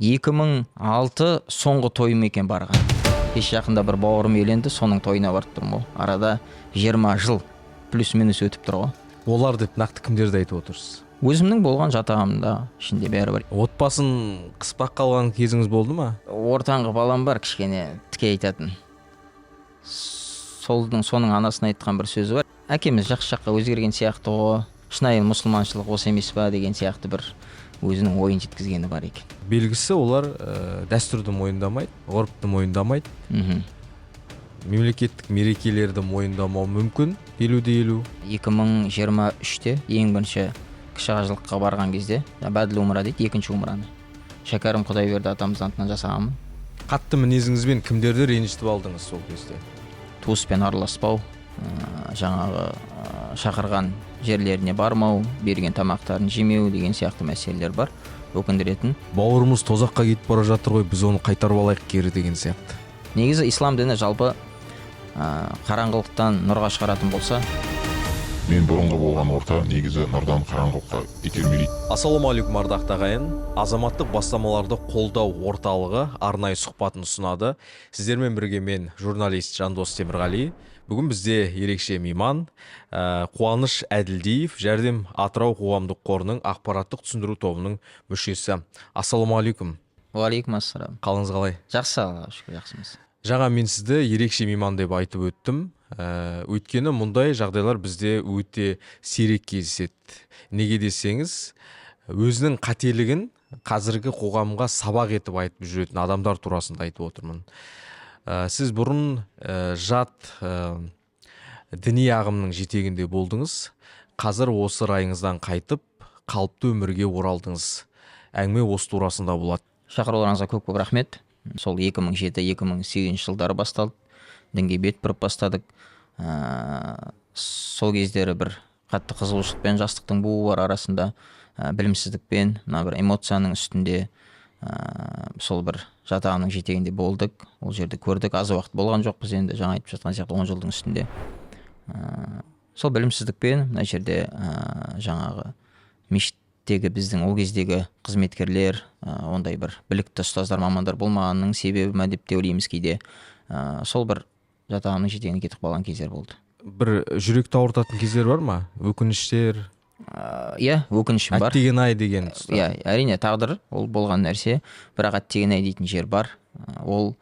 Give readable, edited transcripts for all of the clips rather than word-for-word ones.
2006 соңғы тойым екен барған. Кеш жақында бір бауырым үйленді, соның тойына барып тұрмын ғой. Арада 20 жыл плюс-минус өтіп тұр ғой. Олар деп нақты кімдерді айтып отырсыз? Өзімнің болған жатағымда ішінде бәрі бар. Отбасын қыспақ қалған кезіңіз болды ма? Ортаңғы балам бар, кішкене тіке айтатын. Соның анасына айтқан бір сөзі бар. Әкеміз жақсы жаққа өзгерген сияқты ғой. Шынайы мұсылманшылық осы емес па деген сияқты бір өзінің ойын жеткізгені бар екен. Белгісі олар дәстүрді мойындамайды, ғұрыпты мойындамайды. Мемлекеттік мерекелерді мойындамау мүмкін 50-50. 2023-те ең бірінші кіші қажылыққа барған кезде бәділ умра дейді, екінші умраны Шәкәрім Құдайберді атамыздың атынан жасағанмын. Қатты мінезіңізбен кімдерді ренжітіп алдыңыз сол кезде? Туыспен араласпау, жаңағы шақырған жерлеріне бармау, берген тамақтарын жемеу деген сияқты мәселелер бар. Өкіндіретін. Бауырымыз тозаққа кетіп бара жатыр ғой, біз оны қайтарып алайық кері деген сияқты. Негізі ислам діні жалпы қараңғылықтан нұрға шығаратын болса, мен бұрынғы болған орта негізі нұрдан қараңғылыққа итермелейді. Ассалаумағалейкум ардақты ағайын. Азаматтық бастамаларды қолдау орталығы арнайы сұхбатын ұсынады. Сіздермен бірге мен журналист Жандос Темірғали. Бүгін бізде ерекше мейман Қуаныш Әділдиев, Жәрдем Атырау қоғамдық қорының ақпараттық түсіндіру тобының мүшесі. Ассалаумағалейкум. Уалейкум ассалам. Қалыңыз қалай? Жақсы, шүкір, жақсымыз. Жаңа мен сізді ерекше мейман деп айтып өттім. Өйткені мұндай жағдайлар бізде өте сирек кездеседі. Неге десеңіз, өзінің қателігін қазіргі қоғамға сабақ етіп айтып жүретін адамдар турасында айтып отырмын. Сіз бұрын жат діни ағымның жетегінде болдыңыз. Қазір осы райыңыздан қайтып, қалыпты өмірге оралдыңыз. Әңгіме осы турасында болады. Шақыруларыңызға көп рахмет. Сол 2007-2008 жылдары басталды. Дінге бет бұрып бастадық. Сол кездері бір қатты қызығушылықпен жастықтың буы бар арасында, білімсіздікпен, мына бір эмоцияның үстінде сол бір жатағының жетегінде болдық. Ол жерді көрдік. Аз уақыт болған жоқ біз енді, жаңа айтып жатқан сияқты 10 жылдың үстінде. Сол білімсіздікпен мына жерде жаңағы мешіттегі біздің ол кездегі қызметкерлер, ондай бір білікті ұстаздар, мамандар болмағанның себебі ме деп те ойлаймыз кейде. Сол бір жатағының жетегіне кетіп қалған кездер болды. Бір жүректі ауыртатын кездер бар ма? Өкініштер? Иә, өкінішім бар. Әттеген-ай деген. Иә, әрине тағдыр ол болған нәрсе, бірақ әттеген-ай дейтін жер бар. Ол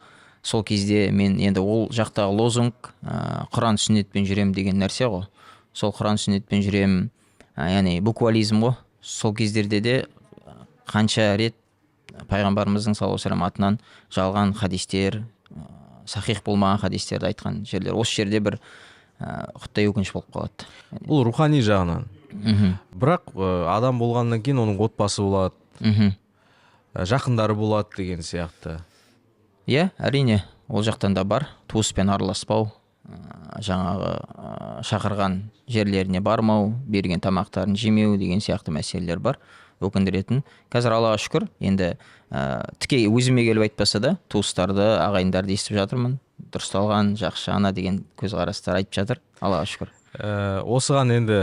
сол кезде мен енді ол жақтағы лозунг Құран сүннетпен жүрем деген нәрсе ғой. Сол Құран сүннетпен жүрем, яғни буквализм ғой. Сол кездерде де қанша рет пайғамбарымыздың саллаллаху алейхи ва саллям атынан жалған хадистер, сахих болмаған хадистерді айтқан жерлер. Осы жерде бір құттай өкініш болып қалады. Бұл рухани жағынан. Бірақ адам болғаннан кейін оның отбасы болады, жақындары болады деген сияқты. Иә, әрине ол жақтан да бар. Туыспен араласпау, жаңағы шақырған жерлеріне бармау, берген тамақтарын жемеу деген сияқты мәселелер бар. Өкіндіретін. Қазір Аллаға шүкір, енді тіке өзіме келіп айтпаса да, туыстарды, ағайындарды естіп жатырмын. Дұрысталған, жақсы ана деген көзқарастар айтып жатыр. Аллаға шүкір. Осыған енді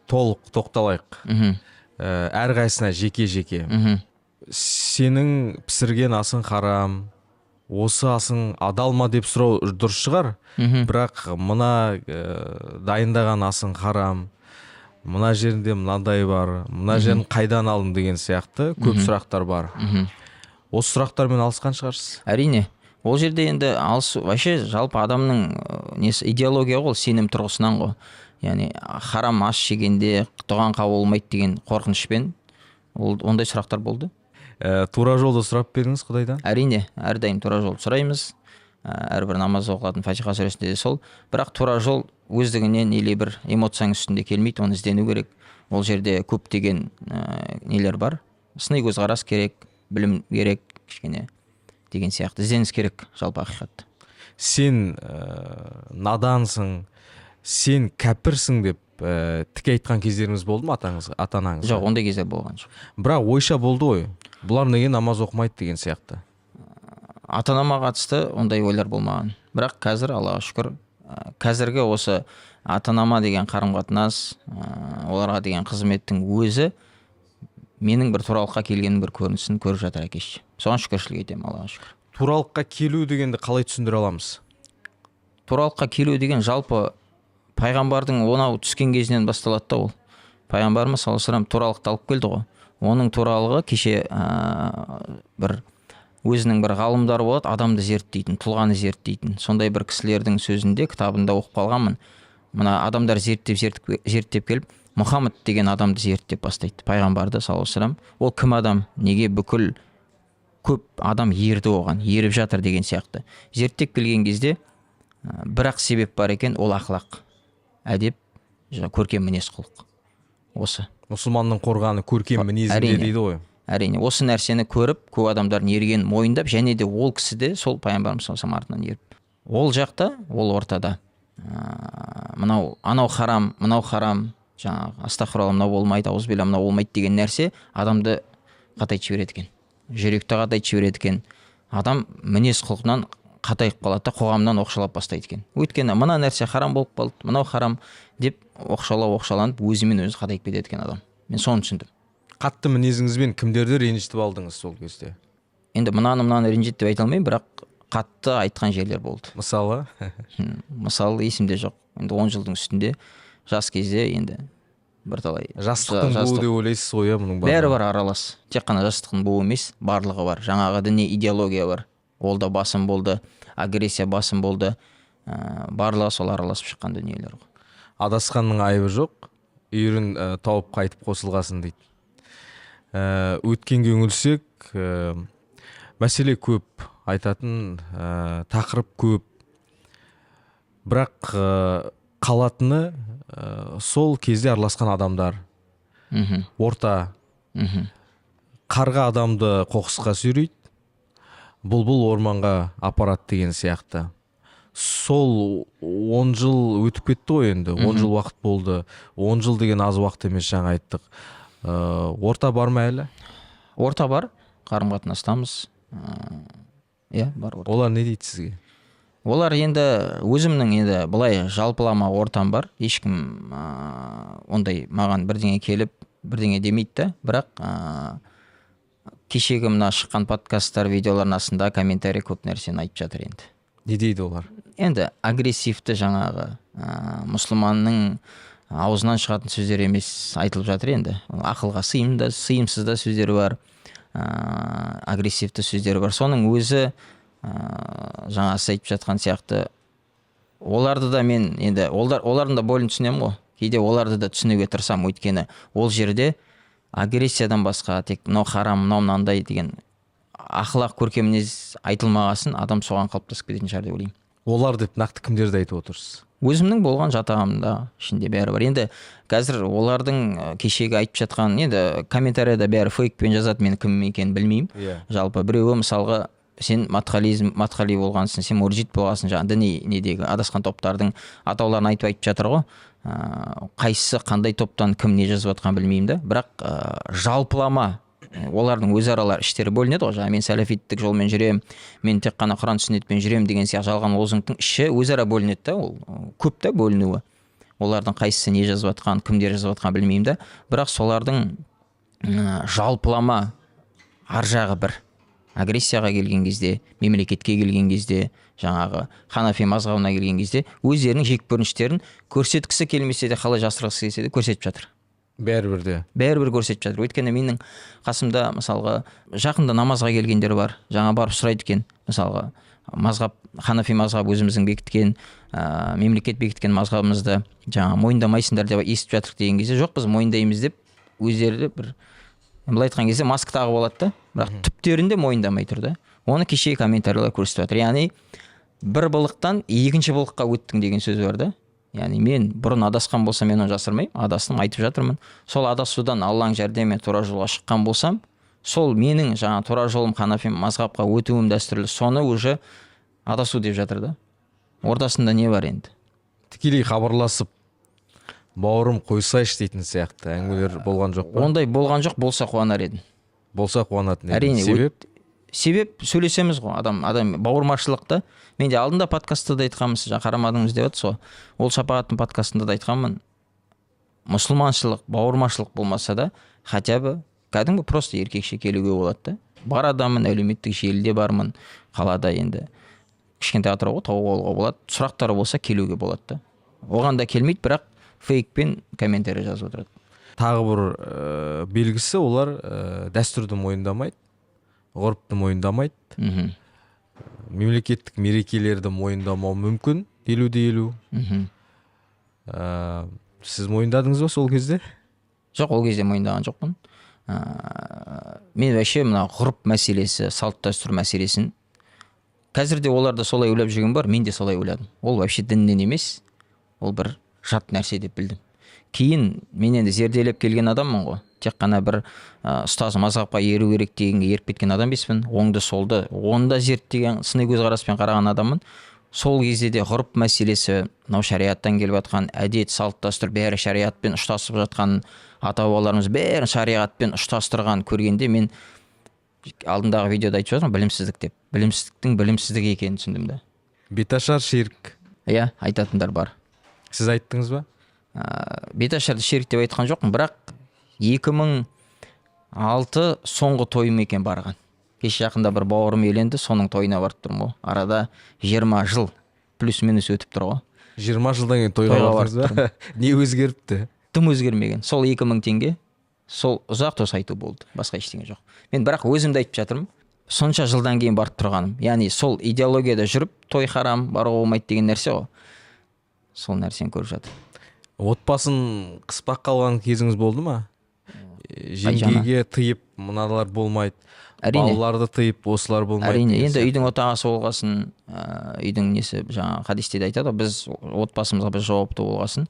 толық тоқталайық. Әрқайсысына жеке-жеке. Сенің пісірген асың харам, осы асың адал ма деп сұрау дұрыс шығар. Бірақ мына дайындаған асың харам, мына жерінде мынандай бар, мына жерін қайдан алдың деген сияқты көп сұрақтар бар. Осы сұрақтармен алысқан шығарсыз? Әрине. Ол жерде енді вообще жалпы адамның идеология ғой, сенім тұрғысынан ғой. Яғни харам ас жегенде дұғаң қабыл болмайды деген қорқынышпен ондай сұрақтар болды. Тура жолды сұрап беріңіз Құдайдан? Әрине, әрдайым тура жолды сұраймыз. Әрбір намаз оқылатын Фатиха сүресінде де сол. Бірақ тура жол өздігінен или бір эмоцияның үстінде келмейді, оны іздену керек. Ол жерде көптеген нелер бар. Сыни көзқарас керек, білім керек, кішкене деген сияқты ізденіс керек жалпы ақиқат. Сен надансың, сен кәпірсің деп тіке айтқан кездеріңіз болды ма ата-анаңызға? Жоқ, ондай кездер болған жоқ. Бірақ ойша болды ғой. Бұлар неге намаз оқымайды деген сияқты. Ата-анама қатысты ондай ойлар болмаған. Бірақ қазір Аллаға шүкір, қазіргі осы ата-анама деген қарым-қатынас, оларға деген қызметтің өзі менің бір туралыққа келгеннің бір көрінісін көріп жатыр әкеші. соған шүкіршілік етемін, Аллаға шүкір. туралыққа келу дегенді қалай түсіндіре аламыз? Туралыққа келу деген жалпы пайғамбардың онау түскен кезінен басталады да ол. Пайғамбарымыз саллаллаху алейхи вассалам туралықты алып келді ғой. Оның туралығы кеше бір өзінің бір ғалымдары болады, адамды зерттейтін, тұлғаны зерттейтін. Сондай бір кісілердің сөзінде, кітабында оқып қалғанмын. Мына адамдар зерттеп келіп, Мұхаммед деген адамды зерттеп бастайды. Пайғамбарды саллаллаху алейхи вассалам. Ол кім адам? Неге бүкіл көп адам ерді оған, еріп жатыр деген сияқты. Зерттеп келген кезде бірақ себеп бар екен, ол ақылақ, әдеп, көркем мінез құлық. Осы. Мұсылманның қорғаны көркем мінезінде дейді ғой. Әрине, осы нәрсені көріп, көп адамдардың ергенін мойындап, және де ол кісі де сол пайғамбарымыз саллаллаху алейхи вассалам артынан еріп. Ол жақта, ол ортада. Анау харам, мынау харам, жаңағы астағфирулла, мынау болмайды, аузубилля, мынау болмайды деген нәрсе адамды қатайтып жібереді екен. Жүректі қатайтып жібереді екен. Адам мінез құлқынан қатайып қалады да қоғамнан оқшалап бастайды екен. Өйткені мына нәрсе харам болып қалды, мынау харам деп оқшаланып өзімен өзі қатайып кетеді екен адам. Мен соны түсіндім. Қатты мінезіңізбен кімдерді ренжітіп алдыңыз сол кезде? Енді мынаны ренжітті деп айта алмаймын, бірақ қатты айтқан жерлер болды. Мысалы? Мысалы есімде жоқ. Енді 10 жылдың үстінде, жас кезде енді бірталай. Жастықтың буы деп ойлайсыз ғой, мұның бәрі бар аралас. Тек қана жастықтың буы емес, барлығы бар. Жаңағы діни идеология бар. Ол да басым болды, агрессия басым болды. Барлығы сол араласып шыққан дүниелер ғой. Адасқанның айыбы жоқ, үйірін тауып қайтып қосылғасын дейді. Өткенге үңілсек, мәселе көп, айтатын тақырып көп. Бірақ қалатыны сол кезде араласқан адамдар. Орта. Қарға адамды қоқысқа сүйрейді, бұлбұл орманға апарат деген сияқты. Сол 10 жыл өтіп кетті ғой енді. 10 жыл уақыт болды. 10 жыл деген аз уақыт емес, жаңа айттық. Орта бар ма әлі? Орта бар, қарым-қатынастамыз. Бар орта. Олар не дейді сізге? Олар енді өзімнің енді былай жалпылама ортам бар. Ешкім ондай маған бірдеңе келіп, бірдеңе демейді да. Бірақ кешегі мына шыққан подкасттар, видеолардың астында комментарий көп нәрсені айтып жатыр енді. Не дейді олар? Енді агрессивті жаңағы мұсылманның аузынан шығатын сөздер емес айтылып жатыр енді. Ақылға сыйымсыз да сөздер бар, агрессивті сөздер бар. Соның өзі жаңа айтып жатқан сияқты. Оларды да мен енді олардың да бойын түсінемін ғой. Кейде оларды да түсінуге тырысамын, өйткені ол жерде агрессиядан басқа тек мынау харам, мынау мынандай деген ақылақ көркем мінез айтылмағасын, адам соған қалыптасып кететін шығар деп ойлаймын. Олар деп нақты кімдерді айтып отырсыз? Өзімнің болған жатағымда ішінде бәрі бар. Енді қазір олардың кешегі айтып жатқан, енді комментарияда бәрі фейкпен жазады, мен кім екенін білмеймін. Жалпы біреуі мысалға сен матхали болғансың, сен муржит болғансың, жаңа діни недегі адасқан топтардың атауларын айтып жатыр ғой. Қайсысы қандай топтан кім не жазып жатқан білмеймін да. Бірақ жалпылама олардың өзаралар іштері бөлінеді ғой. Мен сәләфиттік жолмен жүрем, мен тек қана Құран сүннетпен жүрем деген сияқты жалған лозунгтың іші өзара бөлінеді да. Ол көп та бөлінуі. Олардың қайсысы не жазып жатқан, кімдер жазып жатқан білмеймін да. Бірақ солардың жалпылама ар жағы бір. Агрессияға келген кезде, мемлекетке келген кезде, жаңағы ханафи мазхабына келген кезде өздерінің жеккөрініштерін көрсеткісі келмесе де, қалай жасырғысы келсе де көрсетіп жатыр. Бәрібір көрсетіп жатыр. Өйткені менің қасымда мысалға жақында намазға келгендер бар. Жаңа барып сұрайды екен. Мысалға мазхаб, ханафи мазхаб өзіміздің бекіткен, мемлекет бекіткен мазхабымызды жаңа мойындамайсыңдар деп естіп жатырық деген кезде, жоқ, біз мойындаймыз деп өздері бір былай айтқан кезде маска тағып алады да, бірақ түптерінде мойындамай тұр да. Оны кешегі комментарийлер көрсетіп жатыр. Яғни бір былықтан екінші былыққа өттің деген сөз бар да. Яғни мен бұрын адасқан болсам, мен оны жасырмаймын, адастым, айтып жатырмын. Сол адасудан Алланың жәрдемімен тура жолға шыққан болсам, сол менің жаңа тура жолым ханафи мазхабқа өтуім дәстүрлі, соны уже адасу деп жатыр да. Ортасында не бар енді? Тікелей хабарласып бауырым қойсайшы дейтін сияқты әңгімелер болған жоқ па? Ондай болған жоқ, болса қуанар едім. Болса қуанатын едім. Әрине, себеп сөйлесеміз ғой, адам бауырмашылықта. Мен де алдында подкастта да айтқанмын, жаңа қарамадыңыз деп жатсыз ғой. Ол шапағаттың подкастында да айтқанмын. Мұсылманшылық, бауырмашылық болмаса да, хотя бы кәдімгі просто еркекше келуге болады да. бар адамын, әлеуметтік желіде бармын, қалада енді кішкентай атырау ғой, тауып алуға болады, сұрақтары болса келуге болады да. Оған да келмейді, бірақ фейкпен комментарий жазып отырады. Тағы бір белгісі, олар дәстүрді мойындамайды, ғұрыпты мойындамайды. Мемлекеттік мерекелерді мойындамау мүмкін, 50-50. Сіз мойындадыңыз ба сол кезде? Жоқ, ол кезде мойындаған жоқпын. Мен вообще мына ғұрып мәселесі, салт дәстүр мәселесін қазірде оларда солай ойлап жүрген бар, мен де солай ойладым. Ол вообще діннен емес, ол бір жат нәрсе деп білдім. Кейін мен енді зерделеп келген адаммын ғой. Тек қана бір ұстаз мазхабқа еру керек дегенге еріп кеткен адам емеспін. Оңды солды, оны да зерттеген, сыни көзқараспен қараған адаммын. Сол кезде де ғұрып мәселесі, мынау шариғаттан келіп жатқан әдет, салт дәстүр бәрі шариғатпен ұштасып жатқан, ата-бабаларымыз бәрін шариғатпен ұштастырған көргенде мен алдындағы видеода айтып жатырмын, білімсіздік деп. Білімсіздіктің білімсіздік екенін түсіндім да. Беташар ширк. Иә, айтатындар бар. Сіз айттыңыз ба? Беташарды ширк деп айтқан жоқпын, бірақ 2006 соңғы тойым екен барған. Кеше жақында бір бауырым үйленді, соның тойына барып тұрмын ғой. Арада 20 жыл плюс-минус өтіп тұр ғой. 20 жылдан кейін тойға бардыңыз ба? Не өзгеріпті? Тым өзгермеген. Сол 2000 теңге, сол ұзақ тос айту болды. Басқа ештеңе жоқ. Мен бірақ өзімді айтып жатырмын. Сонша жылдан кейін барып тұрғаным. Яғни сол идеологияда жүріп, той харам, баруға болмайды деген нәрсе ғой. Сол нәрсені көріп жатыр. Отбасын қыспақ қалған кезіңіз болды ма? Жеңгеге тыйып, мыналар болмайды. Әрине. Балаларды тыйып, осылар болмайды. Әрине, енді үйдің отағасы болғасын, үйдің несі, жаңа хадисте де айтады, біз отбасымызға біз жауапты болғасын.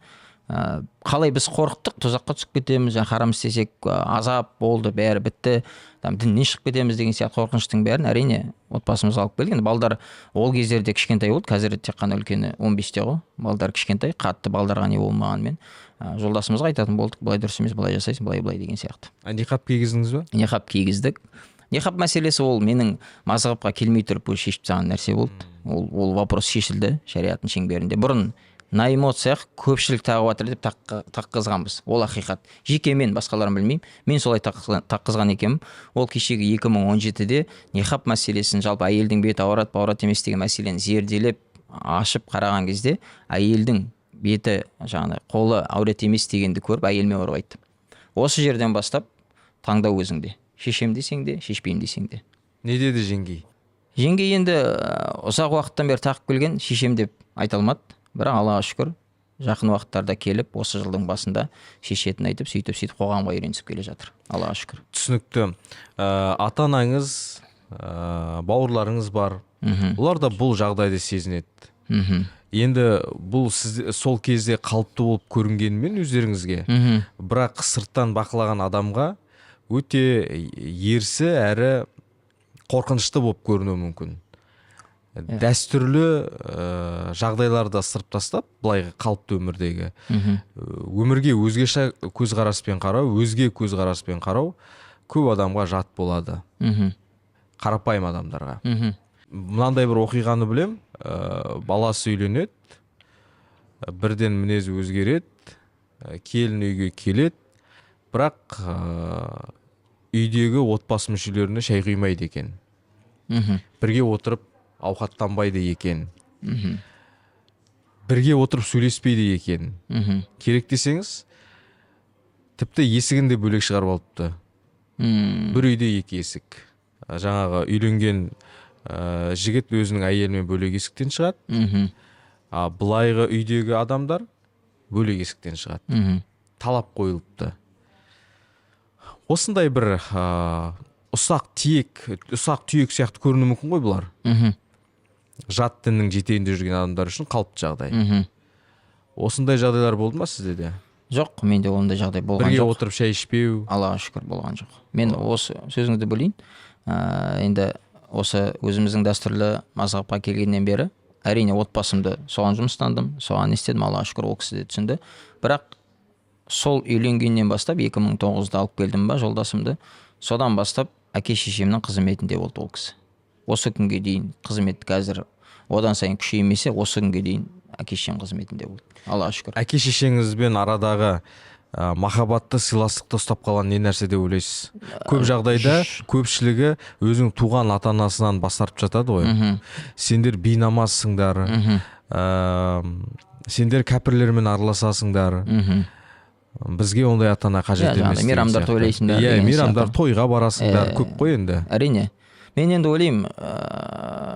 Қалай біз қорықтық, тұзаққа түсіп кетеміз, харам істесек азап болды, бәрі бітті, діннен шығып кетеміз деген сияқты қорқыныштың бәрін әрине отбасымызға алып келген. Балдар ол кездерде кішкентай болды, қазір тек қана үлкені 15-те ғой. Балдар кішкентай, қатты балдарға не болмағанмен жолдасымызға айтатын болдық, былай дұрыс емес, былай жасайсың, былай деген сияқты. Ниқаб кигіздіңіз ба? Ниқаб кигіздік. Ниқаб мәселесі ол менің мазхабқа келмей тұрып шешіп тастаған нәрсе болды. Ол вопрос шешілді шариғаттың шеңберінде. Бұрын на эмоциях көпшілік тағып жатыр деп таққызғанбыз. Ол ақиқат. Жеке мен, басқаларын білмеймін. Мен солай таққызған екенмін. Ол кешегі 2017-де ниқаб мәселесін, жалпы әйелдің беті ауырат, ауырат емес деген мәселені зерделеп ашып қараған кезде әйелдің беті, жаңағы қолы аурет емес дегенді көріп әйеліме барып айттым. Осы жерден бастап таңдау өзіңде. Шешем десең де, шешпеймін десең де. Не деді жеңгей? Жеңгей енді ұзақ уақыттан бері тақып келген, шешем деп айта алмады. Бірақ Аллаға шүкір, жақын уақыттарда келіп, осы жылдың басында шешетін айтып, сөйтіп қоғамға үйренісіп келе жатыр. Аллаға шүкір. Түсінікті. Ата-анаңыз, бауырларыңыз бар. Олар да бұл жағдайды сезінеді. Енді бұл сол кезде қалыпты болып көрінгенімен өздеріңізге, бірақ сырттан бақылаған адамға өте ерсі әрі қорқынышты болып көрінуі мүмкін. Дәстүрлі жағдайларда сырып тастап, былайғы қалыпты өмірдегі өмірге өзгеше көзқараспен қарау, өзге көзқараспен қарау көп адамға жат болады. Қарапайым адамдарға. Мынандай бір оқиғаны білем, баласы үйленеді, бірден мінезі өзгереді, келін үйге келеді, бірақ үйдегі отбасы мүшелеріне шай құймайды екен. Бірге отырып ауқаттанбайды екен. Бірге отырып сөйлеспейді екен. Керек десеңіз, тіпті есігін де бөлек шығарып алыпты. Бір үйде екі есік. Жаңағы үйленген жігіт өзінің әйелімен бөлек есіктен шығады. Былайғы үйдегі адамдар бөлек есіктен шығады. Талап қойылыпты. Осындай бір ұсақ түйек сияқты көрінуі мүмкін ғой бұлар. Жат діннің жетегінде жүрген адамдар үшін қалыпты жағдай. Осындай жағдайлар болды ма сізде де? Жоқ, менде ондай жағдай болған жоқ. Бірге отырып шай ішпеу? Аллаға шүкір болған жоқ. Мен осы сөзіңізді бөлейін. Енді осы өзіміздің дәстүрлі мазхабқа келгеннен бері әрине отбасымды соған жұмыстандым, соған істедім, Аллаға шүкір ол кісі де түсінді. Бірақ сол үйленгеннен бастап 2009-да алып келдім ба жолдасымды, содан бастап әке шешемнің қызметінде болды ол кісі. Осы күнге дейін қызмет қазір одан сайын күшеймесе, осы күнге дейін әке шешем қызметінде болды. Аллаға шүкір. Әке шешеңізбен арадағы махаббатты, сыйластықты ұстап қалған не нәрсе деп ойлайсыз? Көп жағдайда көпшілігі өзінің туған ата-анасынан бас тартып жатады ғой. Сендер бейнамазсыңдар, сендер кәпірлермен араласасыңдар. Бізге ондай ата-ана қажет емес. Мейрамдар тойлайсыңдар. Иә, мейрамдар, тойға барасыңдар, көп қой енді. Әрине. Мен енді ойлаймын,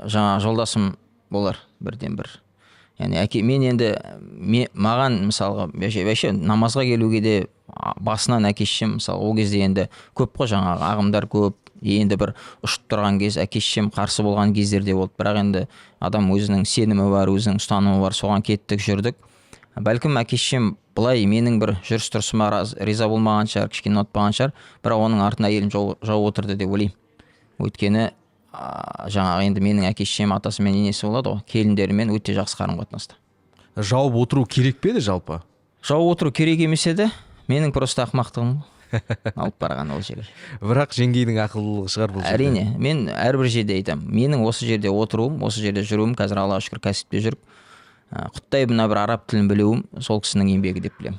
жаңа жолдасым болар бірден бір. Яғни мен енді маған мысалға вообще намазға келуге де басынан әке-шешем мысалы ол кезде енді көп қой жаңағы ағымдар көп, енді бір ұшып тұрған кез әке-шешем қарсы болған кездерде болды. Бірақ енді адам өзінің сенімі бар, өзінің ұстанымы бар, соған кеттік, жүрдік. Бәлкім әке-шешем былай менің бір жүріс-тұрысыма риза болмаған шығар, кішкене ұнатпаған шығар, бірақ оның артына әйелім жауып отырды деп ойлаймын. Өйткені жаңағы енді менің әке-шешем атасы мен енесі болады ғой, келіндерімен өте жақсы қарым-қатынаста. Жауып отыру керек пе еді жалпы? Жауып отыру керек емес еді, менің просто ақымақтығым алып барған ол жерге. Бірақ жеңгейдің ақылдылығы шығар бұл жерде. Әрине, мен әрбір жерде айтамын, менің осы жерде отыруым, осы жерде жүруім, қазір Аллаға шүкір кәсіпте жүріп, құттай мына бір араб тілін білуім сол кісінің еңбегі деп білемін.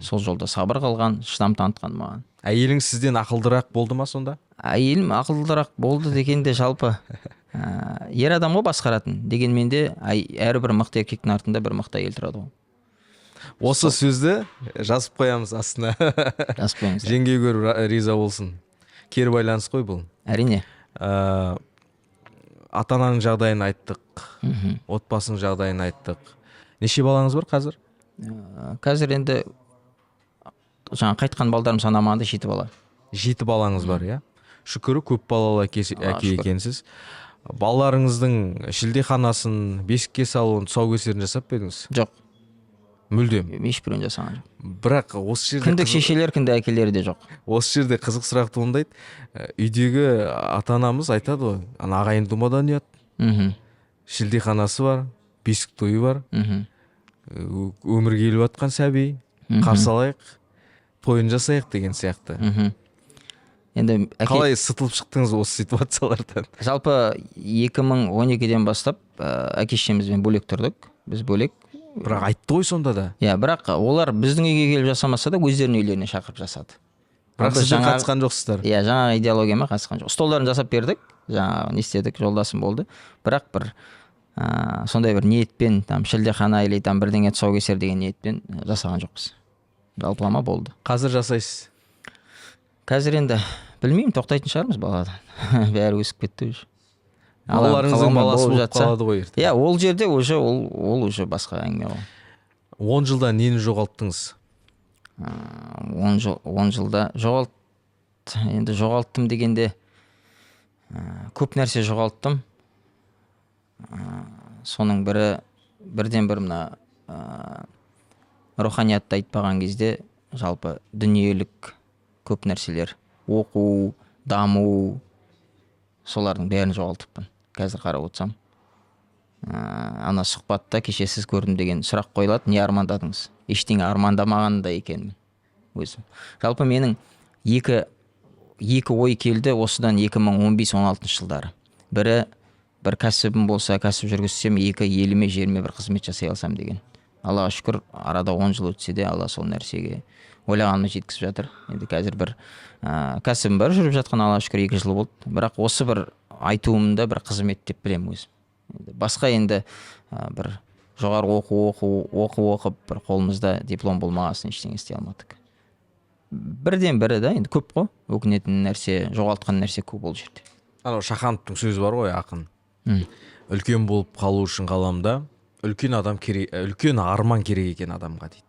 Сол жолда сабыр қылған, шыдам танытқан маған. Әйелің сізден ақылдырақ болды ма сонда? Әйелім ақылдырақ болды дегенде жалпы ер адам ғой басқаратын. Дегенмен де әрбір мықты еркектің артында бір мықты әйел тұрады ғой. Осы сөзді жазып қоямыз астына. Жазып қойыңыз. Жеңгей көріп риза болсын. Кері байланыс қой бұл. Әрине. Ата-ананың жағдайын айттық, отбасының жағдайын айттық. Неше балаңыз бар қазір? Қазір енді жаңа қайтқан балдарым санамағанда 7 бала. 7 балаңыз бар, иә? Шүкірі көп балалы әке екенсіз. Балаларыңыздың шілдеханасын, бесікке салуын, тұсаукесерін жасап па едіңіз? Жоқ. Мүлдем. Ешбірін жасаған жоқ. Бірақ осы жерде кіндік шешелер, кіндік әкелері де жоқ. Осы жерде қызық сұрақ туындайды. Үйдегі ата-анамыз айтады ғой, ағайын думадан ұят. Шілдеханасы бар, бесік тойы бар. Өмірге келіп жатқан сәби, қарсы алайық, тойын жасайық деген сияқты. Енді қалай сытылып шықтыңыз осы ситуациялардан? Жалпы 2012-ден бастап әке-шешемізбен бөлек тұрдық. Біз бөлек. Бірақ айтты ғой сонда да. Иә, бірақ олар біздің үйге келіп жасамаса да өздерінің үйлеріне шақырып жасады. Бірақ сіз қатысқан жоқсыздар. Иә, жаңағы идеологияма қатысқан жоқ. Столдарын жасап бердік, жаңағы не істедік, жолдасым болды. Бірақ бір сондай бір ниетпен, шілдехана или бірдеңе тұсаукесер деген ниетпен жасаған жоқпыз. Жалпылама болды. Қазір жасайсыз? Қазір енді білмеймін, тоқтайтын шығармыз баладан. Бәрі өсіп кетті уже. Балаларыңыздың баласы болып қалады ғой ертең. Иә, ол жерде уже ол уже басқа әңгіме ғой. 10 жылда нені жоғалттыңыз? 10 жылда жоғалттым дегенде көп нәрсе жоғалттым. Соның бірден бір мына руханиятты айтпаған кезде жалпы дүниелік көп нәрселер, оқу, даму, солардың бәрін жоғалтыппын. Қазір қарап отырсам. Ана сұхбатта кеше сіз көрдім деген сұрақ қойылады, не армандадыңыз? Ештеңе армандамағанда екенмін өзім. Жалпы менің екі ой келді осыдан 2015-16 жылдары. Бір кәсібім болса, кәсіп жүргізсем, еліме, жеріме бір қызмет жасай алсам деген. Аллаға шүкір, арада 10 жыл өтсе де, Алла сол нәрсеге ойлағаныма жеткізіп жатыр. Енді қазір бір кәсібім бар, жүріп жатқан, Аллаға шүкір 2 жыл болды. Бірақ осы бір айтуымда бір қызмет деп білемін өзім. Басқа енді бір жоғары оқып, бір қолымызда диплом болмағасын ештеңе істей алмадық. Бірден бірі да, енді көп қой, өкінетін нәрсе, жоғалтқан нәрсе көп ол жерде. Анау Шахановтың сөзі бар ғой, ақын. Үлкен болып қалу үшін ғаламда үлкен арман керек екен адамға дейді.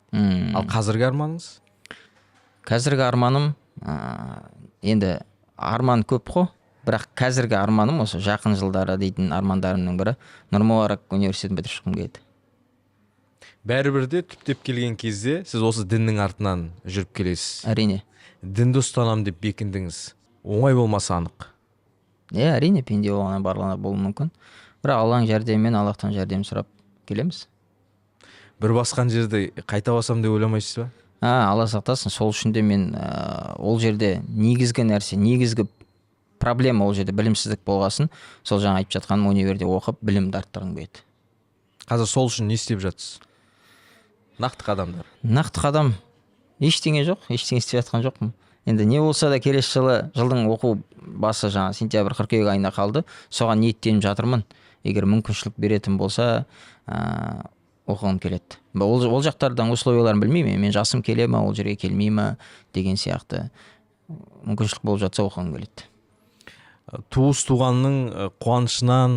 Ал қазіргі арманыңыз? Қазіргі арманым енді арман көп қой, бірақ қазіргі арманым осы жақын жылдары дейтін армандарымның бірі Нұр-Мүбарак университетін бітіріп шыққым келеді. Бәрібір де түптеп келген кезде сіз осы діннің артынан жүріп келесіз. Әрине. Дінді ұстанам деп бекіндіңіз. Оңай болмаса анық. Әрине, пенде болғаннан барлығына болуы мүмкін. Бірақ Алланың жәрдемімен, Аллахтан жәрдем сұрап келеміз. Бір басқан жерде қайта басам деп ойламайсыз ба? Алла сақтасын. Сол үшін де мен ол жерде негізгі проблема ол жерде білімсіздік болғасын. Сол жаңа айтып жатқаным, универде оқып, білімді арттырғым келеді. Қазір сол үшін не істеп жатсыз? Нақты қадамдар. Нақты қадам Ештеңе жоқ, ештеңе істеп жатқан жоқпын. Енді не болса да келесі жылдың оқу басы жаңа сентябрь қыркүйек айына қалды. Соған ниеттеніп жатырмын. Егер мүмкіншілік беретін болса, оқығым келеді. Ол жақтардан условияларын білмеймін. Мен жасым келе ме, ол жерге келмей ме деген сияқты. Мүмкіншілік болып жатса оқығым келеді. Туыс туғанның қуанышынан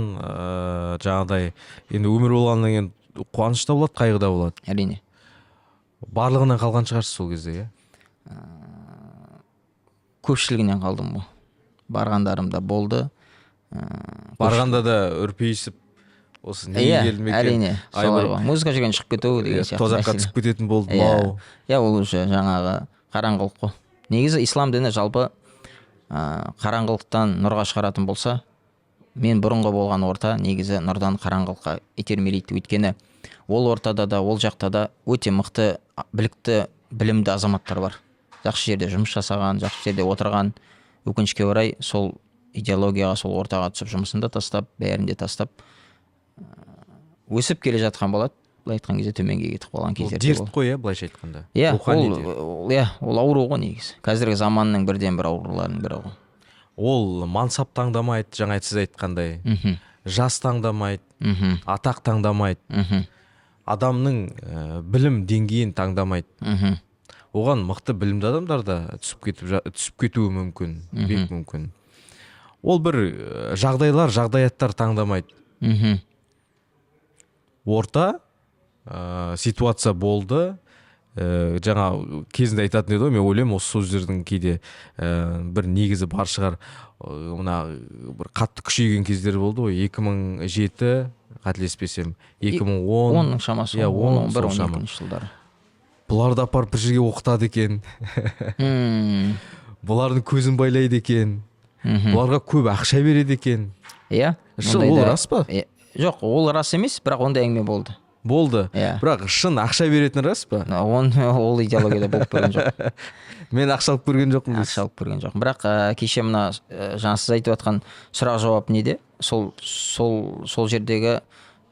жаңағыдай енді өмір болғаннан кейін қуаныш та болады, қайғы да болады. Әрине. Барлығынан қалған шығарсыз сол кезде, иә? Көпшілігінен қалдым ғой. Барғандарым да болды. Барғанда да үрпейісіп, осы неге келдім екен? Әрине. Музыка жүрген шығып кету деген сияқты. Тозаққа түсіп кететін болды. Ол уже жаңағы қараңғылық қой. Негізі ислам діні жалпы қараңғылықтан нұрға шығаратын болса, мен бұрынғы болған орта негізі нұрдан қараңғылыққа итермелейді. Өйткені ол ортада да, ол жақта да өте мықты, білікті, білімді азаматтар бар. Жақсы жерде жұмыс жасаған, жақсы жерде отырған. Өкінішке орай сол идеологияға, сол ортаға түсіп, жұмысын да тастап, бәрін де тастап өсіп келе жатқан болады. Былай айтқан кезде төменге кетіп қалған кездер. Дерт қой, былайша айтқанда. Ол ауру ғой негізі. Қазіргі заманның бірден бір ауруларының бірі ғой. Ол мансап таңдамайды, жаңа сіз айтқандай. Жас таңдамайды, атақ таңдамайды. Адамның білім деңгейін таңдамайды. Оған мықты білімді адамдар да түсіп кетуі мүмкін, бек мүмкін. Ол бір жағдайлар, жағдаяттар таңдамайды. Орта ситуация болды. Жаңа кезінде айтатын еді ғой, мен ойлаймын осы сөздердің кейде бір негізі бар шығар. Мына бір қатты күшейген кездер болды ғой. 2007, қателеспесем, 2010. 10-ның шамасы. 11-12 жылдары. Бұларды апарып бір жерге оқытады екен. Бұлардың көзін байлайды екен. Бұларға көп ақша береді екен. Ол рас па? Жоқ, ол рас емес, бірақ ондай әңгіме болды. Бірақ шын ақша беретін рас па? Ол идеологияда болып көрген жоқ. Мен ақша алып көрген жоқпын. Ақша алып көрген жоқпын. Бірақ кеше мына жаңа сіз айтып жатқан сұрақ жауап неде? Сол жердегі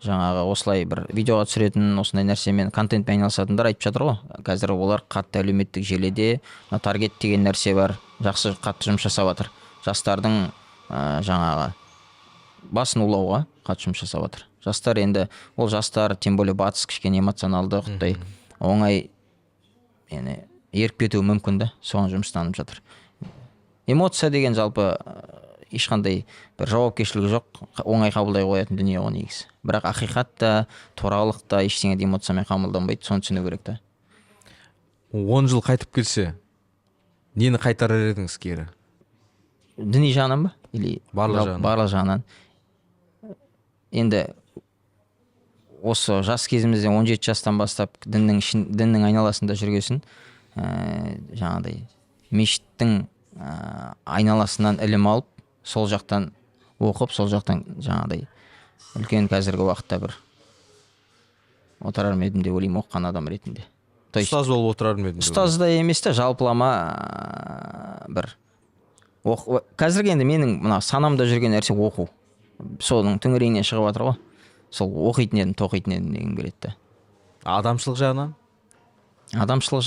жаңағы осылай бір видеоға түсіретін осындай нәрсемен, контентпен айналысатындар айтып жатыр ғой. Қазір олар қатты әлеуметтік желіде таргет деген нәрсе бар. Жақсы қатты жұмыс жасап жатыр. Жастардың жаңағы басын улауға қатты жұмыс жасап жатыр. Жастар енді, ол жастар, тем более батыс кішкене эмоционалды құттай оңай еріп кетуі мүмкін да, соған жұмыстанып жатыр. Эмоция деген жалпы ешқандай бір жауапкершілігі жоқ, оңай қабылдай қоятын дүние ғой негізі. Бірақ ақиқат та, туралық та ештеңе эмоциямен қабылданбайды, соны түсіну керек та. 10 жыл қайтып келсе, нені қайтарар едіңіз кері? Діни жағынан ба? Или барлық жағынан. Енді осы жас кезімізден 17 жастан бастап діннің айналасында жүргесін, жаңағыдай мешіттің айналасынан ілім алып, сол жақтан оқып, сол жақтан жаңағыдай үлкен қазіргі уақытта бір отырар едім деп ойлаймын, оқыған адам ретінде. Ұстаз болып отырар едім. Ұстаз да емес та, жалпылама бір қазіргі енді менің мына санамда жүрген нәрсе оқу. Соның төңірегінен шығып жатыр ғой. Сол оқитын едім, тоқитын едім деген келеді. Адамшылық жағынан? Адамшылық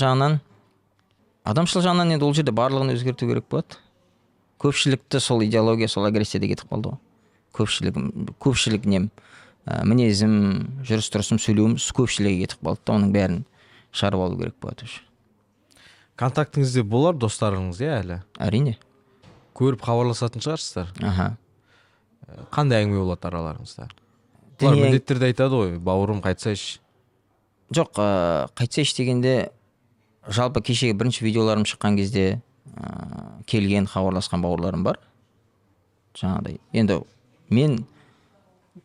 жағынан енді ол жерде барлығын өзгерту керек болады. Көпшілікті сол идеология, сол агрессияда кетіп қалды ғой. Көпшілік мінезім, жүріс-тұрысым, сөйлеуім көпшілігі кетіп қалды да, оның бәрін шығарып алу керек болады. Контактыңызде болар достарыңыз, әлі? Әрине. Көріп хабарласатын шығарсыздар? Қандай әңгіме болады араларыңызда? Бұлар міндеттерді айтады ғой, бауырым қайтсайшы. Жоқ, қайтсайшы дегенде, жалпы кешегі бірінші видеоларым шыққан кезде келген, хабарласқан бауырларым бар. Жаңағыдай. Енді мен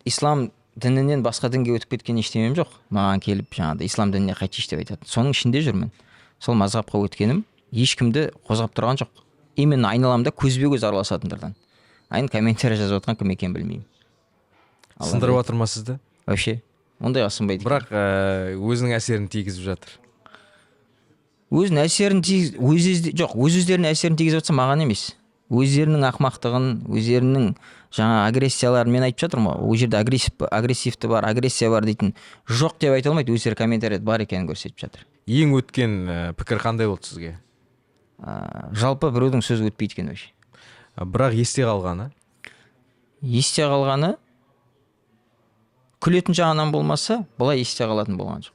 ислам дінінен басқа дінге өтіп кеткен ештемем жоқ. Маған келіп жаңағыдай ислам дініне қайтшы деп айтады. Соның ішінде жүрмін. Сол мазхабқа өткенім ешкімді қозғап тұрған жоқ. Именно айналамда көзбе-көз араласатындардан. Комментарий жазып отқан кім екенін білмеймін. Сындырып жатыр ма сізді? Вообще, ондайға сынбайды. Бірақ өзінің әсерін тигізіп жатыр. Өзінің әсерін өздерінің әсерін тигізіп жатса маған емес. Өздерінің ақмақтығын, өздерінің жаңа агрессияларын мен айтып жатырмын ғой. Ол жерде агрессивті бар, агрессия бар дейтін жоқ деп айта алмайды. Өздері комментарияда бар екенін көрсетіп жатыр. Ең өткен пікір қандай болды сізге? Жалпы біреудің сөзі өтпейді екен вообще. Бірақ есте қалғаны? Есте қалғаны күлетін жағынан болмаса, бұлай есте қалатын болған жоқ.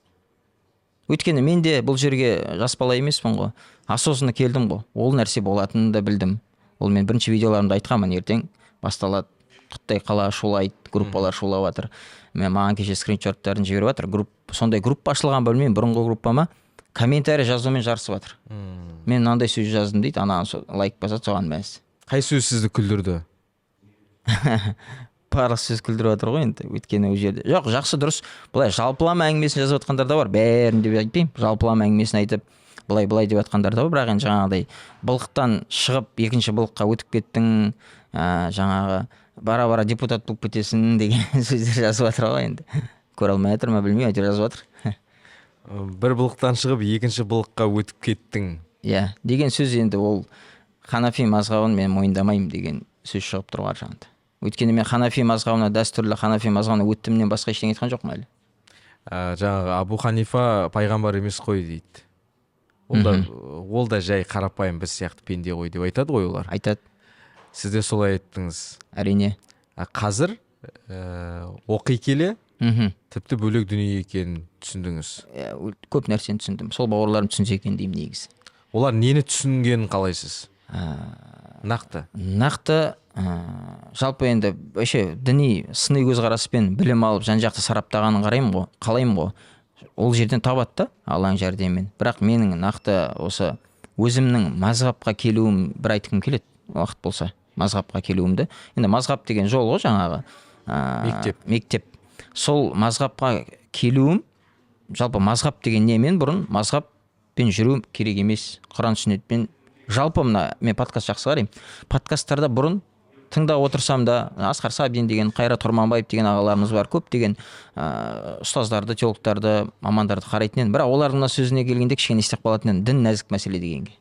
Өйткені мен де бұл жерге жас бала емеспін ғой. Осознанно келдім ғой. Ол нәрсе болатынын да білдім. Ол мен бірінші видеоларымда айтқанмын, ертең басталады. Құттай қала шулайды, группалар шулап жатыр. Маған кеше скриншоттарын жіберіп жатыр. Сондай группа ашылған білмеймін, бұрынғы группама комментарий жазумен жарысып жатыр. Мен мынандай сөз жаздым дейді, ана лайк басады, соған мәз. Қай сөз сізді күлдірді? Барлық сөз күлдіріп жатыр ғой енді. Өйткені ол жерде жоқ, жақсы дұрыс. Былай жалпылама әңгімесін жазып жатқандар да бар. Бәрін деп айтпаймын. Жалпылама әңгімесін айтып, былай деп жатқандар да бар. Бірақ енді жаңағыдай былықтан шығып екінші былыққа өтіп кеттің, жаңағы бара депутат болып кетесің деген сөздер жазып жатыр ғой енді. Көре алмай жатыр ма білмеймін, әйтеуір жазып жатыр. Бір былықтан шығып екінші былыққа өтіп кеттің. Иә, деген сөз енді ол Ханафи мазхабын мен мойындамаймын деген сөз шығып тұр жағында. Өйткені мен Ханафи мазхабына, дәстүрлі Ханафи мазхабына өттімнен басқа ештеңе айтқан жоқпын әлі. Жаңағы Абу Ханифа пайғамбар емес қой дейді. Ол да жай қарапайым біз сияқты пенде ғой деп айтады ғой олар. Айтады. Сіз де солай айттыңыз. Әрине. Қазір оқи келе тіпті бөлек дүние екенін түсіндіңіз. Көп нәрсені түсіндім. Сол бауырларым түсінсе екен деймін негізі. Олар нені түсінгенін қалайсыз? Нақты жалпы енді вообще діни сыни көзқараспен білім алып жан-жақты сараптағанын қалаймын ғой. Ол жерден табады да Алланың жәрдемімен. Бірақ менің нақты осы өзімнің мазхабқа келуім бір айтқым келеді, уақыт болса мазхабқа келуімді. Енді мазхаб деген жол ғой жаңағы мектеп. Сол мазхабқа келуім, жалпы мазхаб деген не, мен бұрын мазхабпен жүру керек емес. Құран сүннетпен жалпы мен подкаст жақсы қараймын. Подкасттарда бұрын тыңдап отырсам да Асқар Сабин деген, Қайрат Тұрманбаев деген ағаларымыз бар, көптеген ұстаздарды, теологтарды, мамандарды қарайтын едім. Бірақ олардың сөзіне келгенде кішкене естіп қалатын едім, дін нәзік мәселе дегенге.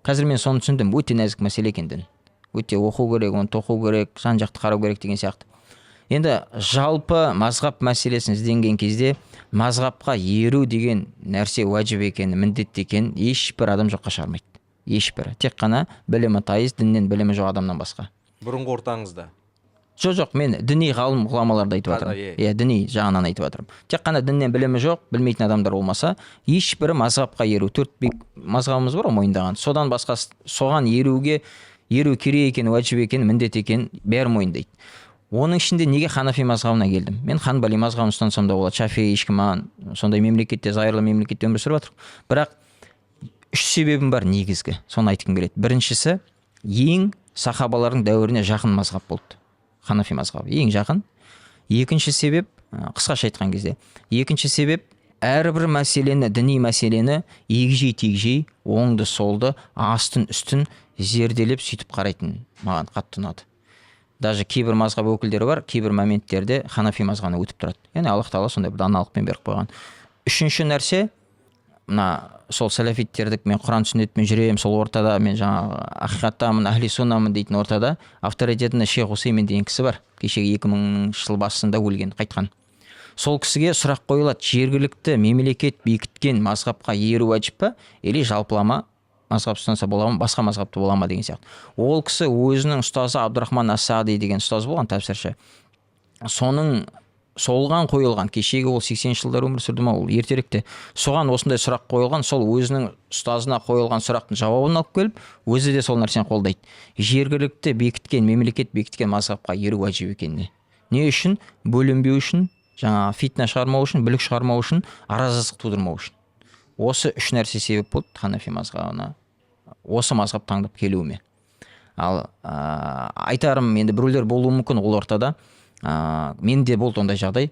Қазір мен соны түсіндім, өте нәзік мәселе екен дін. Өте оқу керек, оны тоқу керек, жан-жақты қарау керек деген сияқты. Енді жалпы мазхаб мәселесін ізденген кезде мазхабқа еру деген нәрсе уәжіп екені, міндетті екенін ешбір адам жоққа шығармайды. Ешбірі. Тек қана білімі тайыз, діннен білімі жоқ адамнан басқа. Бұрынғы ортаңызда? Жоқ, мен діни ғалым ғұламаларды айтып жатырмын. Иә, діни жағынан айтып жатырмын. Тек қана діннен білімі жоқ, білмейтін адамдар болмаса, ешбірі мазхабқа еру. 4 мазхабымыз бар мойындаған. Содан басқа соған еру керек екені, уәжіп екені, міндет екені бәрі мойындайды. Оның ішінде неге Ханафи мазхабына келдім? Мен Ханбали мазхабын ұстансам да болады. Шафии ешкім маған сондай мемлекетте, зайырлы мемлекетте өмір сүріп жатыр. Бірақ 3 себебім бар негізгі. Соны айтқым келеді. Біріншісі, ең сахабалардың дәуіріне жақын мазхаб болды. Ханафи мазхабы ең жақын. Екінші себеп, қысқаша айтқан кезде, екінші себеп, әрбір мәселені, діни мәселені егжей-тегжей, оңды солды, астын үстін зерделеп сөйтіп қарайтын маған қатты ұнады. Даже кейбір мазхаб өкілдері бар, кейбір моменттерде Ханафи мазхабына өтіп тұрады. Яғни Аллах тағала сондай бір даналықпен беріп қойған. Үшінші нәрсе, сол сәләфиттердік, мен Құран сүннетпен жүремін, сол ортада мен жаңағы ақиқаттамын, әхли суннамын дейтін ортада авторитетінде Шейх Усеймин деген кісі бар. Кешегі 2000 жыл басында өлген, қайтқан. Сол кісіге сұрақ қойылады: жергілікті мемлекет бекіткен мазхабқа еру уәжіп па, или жалпылама мазхаб ұстанса бола ма, басқа мазхабты бола ма деген сияқты. Ол кісі өзінің ұстазы Абдурахман ас-Саади деген ұстаз болған, тәпсірші. Солған қойылған, кешегі ол 80 жылдар өмір сүрді ма, ол ертеректе. Соған осындай сұрақ қойылған, сол өзінің ұстазына қойылған сұрақтың жауабын алып келіп, өзі де сол нәрсені қолдайды. Жергілікті бекіткен, мемлекет бекіткен мазхабқа еру уәжіп екеніне. Не үшін? Бөлінбеу үшін, жаңа фитна шығармау үшін, бүлік шығармау үшін, аразсыздық тудырмау үшін. Осы 3 нәрсе себеп болды Ханафи мазхабына, осы мазхаб таңдап келуіме. Ал айтарым, енді біреулер болуы мүмкін ол ортада. Менде болды ондай жағдай.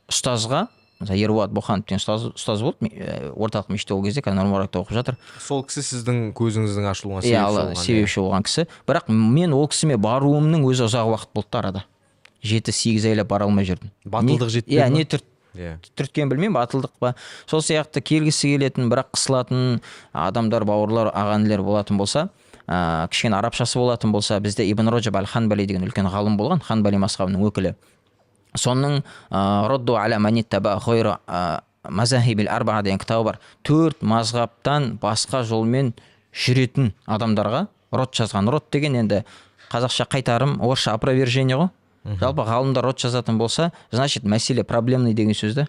Ұстазға, Еруат Боханов деген ұстаз болды, орталық мешітте ол кезде, қазір Нұр-Мүбаракта оқып жатыр. Сол кісі сіздің көзіңіздің ашылуына себепші болған кісі. Бірақ мен ол кісіме баруымның өзі ұзақ уақыт болды арада. 7-8 айлап бара алмай жүрдім. Батылдық жетпеді ме? Не түрткен білмеймін, батылдық па. Сол сияқты келгісі келетін, бірақ қысылатын адамдар, бауырлар, ағанілер болатын болса, кішкене арабшасы болатын болса, бізде Ибн Раджаб аль-Ханбали деген үлкен ғалым болған, Ханбали мазхабының өкілі. Соның Радду аля ман иттаба гайра мазахибил арбаа деген кітабы бар. 4 мазхабтан басқа жолмен жүретін адамдарға рот жазған. Рот деген енді қазақша қайтарым, орысша опровержение ғой. Жалпы ғалымдар рот жазатын болса, значит мәселе проблемный деген сөзді.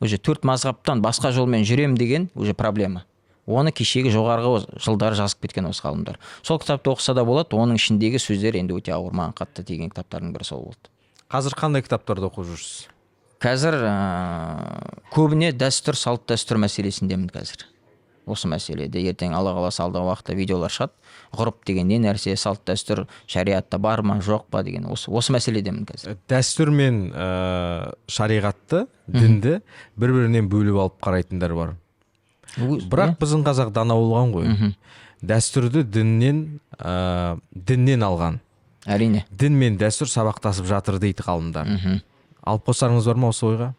Уже 4 мазхабтан басқа жолмен жүрем деген уже проблема. Оны кешегі жоғарғы жылдары жазып кеткен осы ғалымдар. Сол кітапты оқыса да болады, оның ішіндегі сөздер енді өте ауыр, маған қатты тиген кітаптардың бірі сол болды. Қазір қандай кітаптарды оқып жүрсіз? Қазір көбіне дәстүр, салт дәстүр мәселесіндемін қазір. Осы мәселеде ертең Алла қаласа алдағы уақытта видеолар шығады. Ғұрып деген не нәрсе, салт дәстүр шариғатта бар ма, жоқ па деген осы мәселедемін қазір. Дәстүр мен шариғатты, дінді бір-бірінен бөліп алып қарайтындар бар. Бірақ біздің қазақ дана болған ғой. Дәстүрді діннен алған. Әрине. Дін мен дәстүр сабақтасып жатыр дейді ғалымдар. Алып қосарыңыз бар ма осы ойға?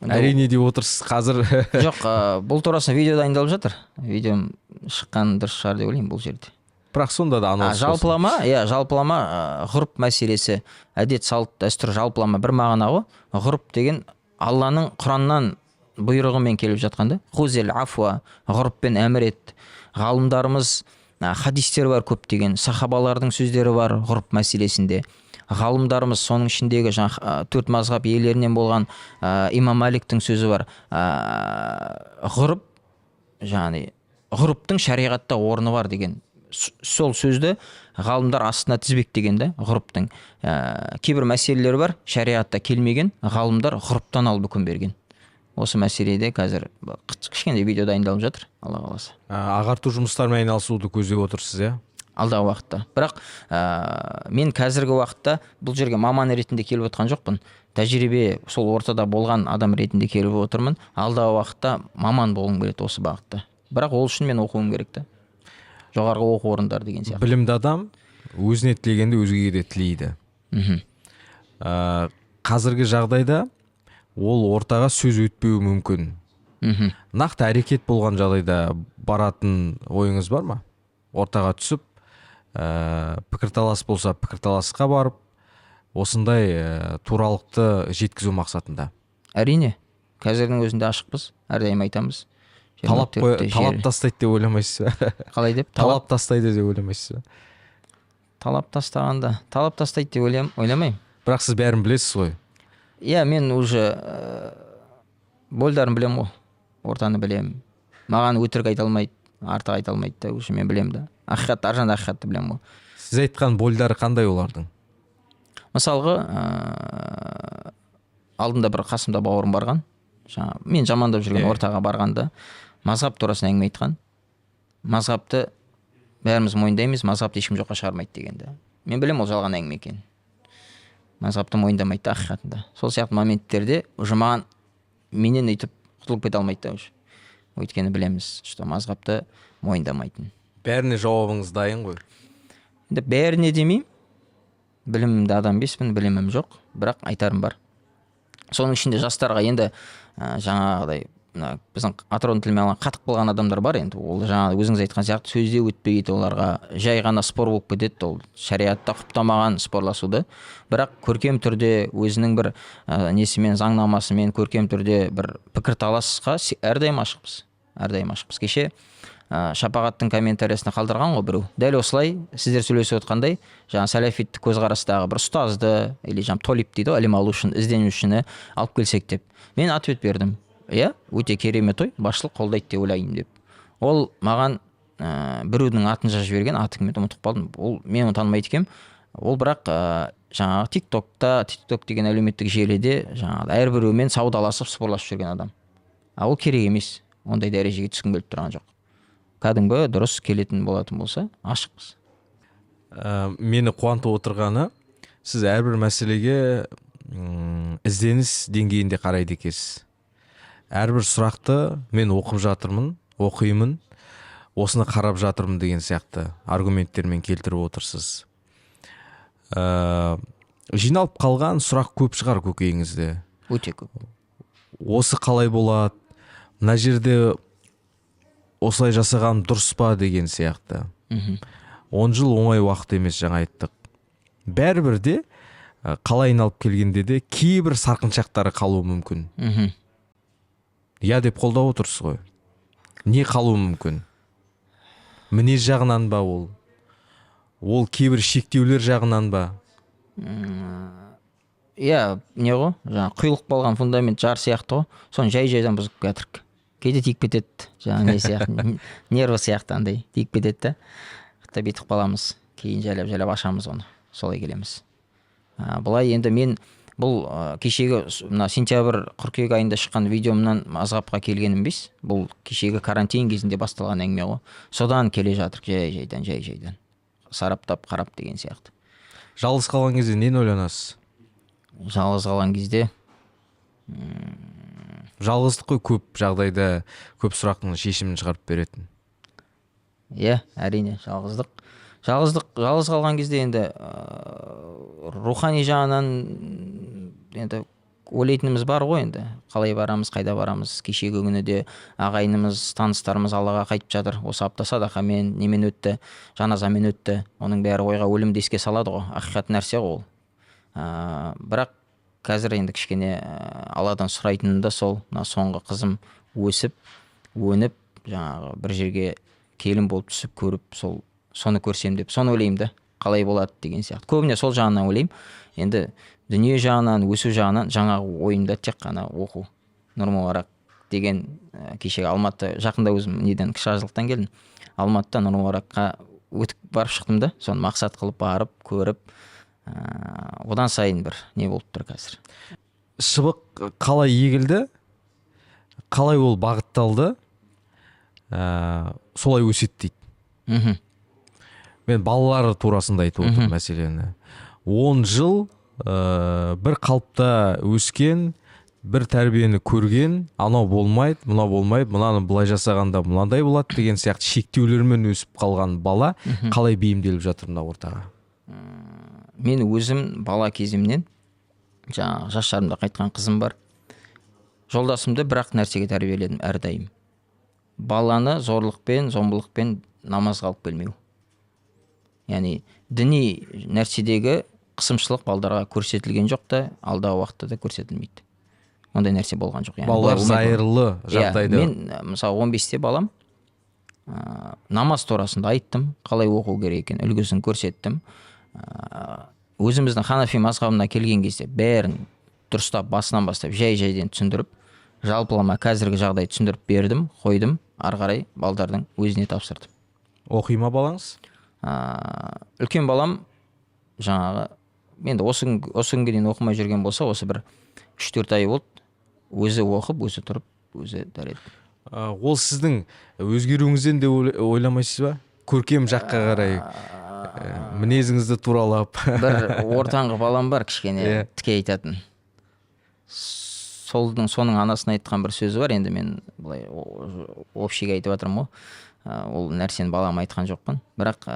Әрине деп отырсыз қазір. Жоқ, бұл турасында видео дайындалып жатыр. Видео шыққан дұрыс шығар деп ойлаймын бұл жерде. Бірақ сонда да анонс болсын. Жалпылама ғұрып мәселесі, әдет, салт, дәстүр жалпылама бір мағына ғой. Ғұрып деген Алланың Құраннан бұйрығымен келіп жатқанда. Хузел афуа, ғұрыппен әмір ет. Ғалымдарымыз хадистер бар көптеген, сахабалардың сөздері бар ғұрып мәселесінде. Ғалымдарымыз соның ішіндегі 4 мазхаб иелерінен болған имам Маликтің сөзі бар. Ғұрып, яғни ғұрыптың шариғатта орны бар деген сол сөзді ғалымдар астына тізбек дегенде. Ғұрыптың кейбір мәселелері бар, шариғатта келмеген, ғалымдар ғұрыптан алып үкім берген. Осы мәселеде қазір кішкене видео дайындалып жатыр, Алла қаласа. Ағарту жұмыстарымен айналысуды көздеп отырсыз, иә? Алдағы уақытта. Бірақ мен қазіргі уақытта бұл жерге маман ретінде келіп отқан жоқпын. Тәжірибе сол ортада болған адам ретінде келіп отырмын. Алдағы уақытта маман болғым келеді осы бағытта. Бірақ ол үшін мен оқуым керек та. Жоғарғы оқу орындары деген сияқты. Білімді адам өзіне тілегенді өзгеге де тілейді. Қазіргі жағдайда ол ортаға сөз өтпеуі мүмкін. Нақты әрекет болған жағдайда баратын ойыңыз бар ма? Ортаға түсіп, пікірталас болса пікірталасқа барып, осындай туралықты жеткізу мақсатында. Әрине, қазірдің өзінде ашықпыз, әрдайым айтамыз. Талап тастайды деп ойламайсыз ба? Қалай деп? Талап тастайды деп ойламайсыз ба? Талап тастағанда, талап тастайды деп ойламаймын. Бірақ сіз бәрін білесіз ғой. Иә, мен уже больдарын білем ғой, ортаны білем. Маған өтірік айта алмайды, артық айта алмайды да, уже мен білем да. Ақиқатты, аржанды ақиқатты білем ғой. Сіз айтқан больдары қандай олардың? Мысалғы, алдында бір қасымда бауырым барған, мен жамандап жүрген ортаға барғанда, мазхаб турасында әңгіме айтқан. Мазхабты бәріміз мойындаймыз, мазхабты ешкім жоққа шығармайды дегенді. Мен білем ол жалған әңгіме екенін. Мазхабты мойындамайды ақиқатында. Сол сияқты моменттерде уже маған менен өйтіп құтылып кете алмайды да уже. Өйткені білеміз, что мазхабты мойындамайтын. Бәріне жауабыңыз дайын ғой. Енді бәріне демеймін. Білімімді адам беспін, білімім жоқ, бірақ айтарым бар. Соның ішінде жастарға енді жаңағыдай біздің атырау тілімен алған қатық болған адамдар бар енді. Ол жаңағы өзіңіз айтқан сияқты сөзде өтпейді, оларға жай ғана спор болып кетеді. Ол шариғатта құптамаған спорласуды, бірақ көркем түрде өзінің бір несімен, заңнамасымен көркем түрде бір пікірталасқа әрдайым ашықпыз. Әрдайым ашықпыз. Кеше Шапағаттың комментариясына қалдырған ғой біреу. Дәл осылай сіздер сөйлесіп отқандай, жаңа сәләфиттік көзқарастағы бір ұстазды, или жаңа толип дейді, ілім алу үшін, ізденушіні алып келсек деп. Мен ответ бердім. Иә, өте керемет ой, басшылық қолдайды деп ойлаймын деп. Ол маған біреудің атын жазып жіберген, аты кім еді ұмытып қалдым. Ол мен оны танымайды екенмін. Ол бірақ жаңағы TikTok деген әлеуметтік желіде жаңағы әрбіреумен саудаласып спорласып жүрген адам. Ол керек емес. Ондай дәрежеге түскім келіп тұрған жоқ. Кәдімгі дұрыс келетін болатын болса, ашықпыз. Мені қуантып отырғаны, сіз әрбір мәселеге ізденіс деңгейінде қарайды екенсіз. Әрбір сұрақты мен оқып жатырмын, оқимын, осыны қарап жатырмын деген сияқты аргументтермен келтіріп отырсыз. Жиналып қалған сұрақ көп шығар көкейіңізде. Өте көп. Осы қалай болады? Мына жерде осылай жасаған дұрыс па деген сияқты. 10 жыл оңай уақыт емес, жаңа айттық. Бәрібір де қалай айналып келгенде де кейбір сарқыншақтары қалуы мүмкін. иә деп қолдап отырсыз ғой. Не қалуы мүмкін? Мінез жағынан ба ол? Ол кейбір шектеулер жағынан ба? Иә, не ғой, жаңағы құйылып қалған фундамент жар сияқты ғой. Соны жай-жайдан бұзып жатырық. Кейде тиіп кетеді, жаңағы не сияқты, нерві сияқты андай тиіп кетеді да. Қыта бүйтіп қаламыз, кейін жайлап ашамыз оны, солай келеміз. Бұлай енді мен бұл кешегі мына сентябрь қыркүйек айында шыққан видеомнан Азғапқа келгенім емес. Бұл кешегі карантин кезінде басталған әңгіме ғой. Содан келе жатырық жай-жайдан. Сараптап, қарап деген сияқты. Жалғыз қалған кезде нені ойланасыз? Жалғыз қалған кезде Жалғыздық қой көп жағдайда көп сұрақтың шешімін шығарып беретін. Иә, әрине, жалғыз қалған кезде енді рухани жағынан енді ойлайтынымыз бар ғой енді. Қалай барамыз, қайда барамыз? Кешегі күні де ағайынымыз, таныстарымыз Аллаға қайтып жатыр. Осы апта садақамен, немен өтті, жаназамен өтті. Оның бәрі ойға өлімді еске салады ғой. Ақиқат нәрсе ғой ол. Бірақ қазір енді кішкене Алладан сұрайтыным да сол, мына соңғы қызым өсіп, өніп, жаңағы бір жерге келін болып түсіп көріп, соны көрсем деп, соны ойлаймын да, қалай болады деген сияқты. Көбіне сол жағынан ойлаймын. Енді дүние жағынан, өсу жағынан жаңағы ойымда тек қана оқу. Нұр Мүбарак деген кешегі Алматы, жақында өзім неден Кіші Ажылықтан келдім. Алматыда Нұр Мүбаракқа өтіп барып шықтым да, соны мақсат қылып барып, көріп, одан сайын бір не болып тұр қазір. Шыбық қалай егілді? Қалай ол бағытталды? Солай өсет дейді. Мен балалары турасында айтып отырмын мәселені. 10 жыл бір қалыпта өскен, бір тәрбиені көрген, анау болмайды, мынау болмайды, мынаны былай жасағанда мынандай болады деген сияқты шектеулермен өсіп қалған бала қалай бейімделіп жатыр мына ортаға? Мен өзім бала кезімнен, жаңағы жас жарымда қайтқан қызым бар. Жолдасымды бір-ақ нәрсеге тәрбиеледім әрдайым. Баланы зорлықпен, зомбылықпен намазға алып келмеу. Яғни діни нәрседегі қысымшылық балдарға көрсетілген жоқ та, алдағы уақытта да көрсетілмейді. Ондай нәрсе болған жоқ. Балалар зайырлы жағдайда. Мен мысалы 15-те балам, намаз турасында айттым, қалай оқу керек екенін, үлгісін көрсеттім. Өзіміздің Ханафи мазхабына келген кезде бәрін дұрыстап, басынан бастап, жай-жайдан түсіндіріп, жалпылама қазіргі жағдай түсіндіріп бердім, қойдым, ары қарай балдардың өзіне тапсырдым. Оқи ма балаңыз? Үлкен балам жаңағы, енді осы күнге дейін оқымай жүрген болса, осы бір 3-4 ай болды, өзі оқып, өзі тұрып, өзі дәрет. Ол сіздің өзгеруіңізден де ойламайсыз ба? Көркем жаққа қарай мінезіңізді туралап. Бір ортаңғы балам бар, кішкене тіке айтатын. Соның анасын айтқан бір сөзі бар, енді мен былай общийге айтып жатырмын ғой. Ол нәрсені балам айтқан жоқпын. Бірақ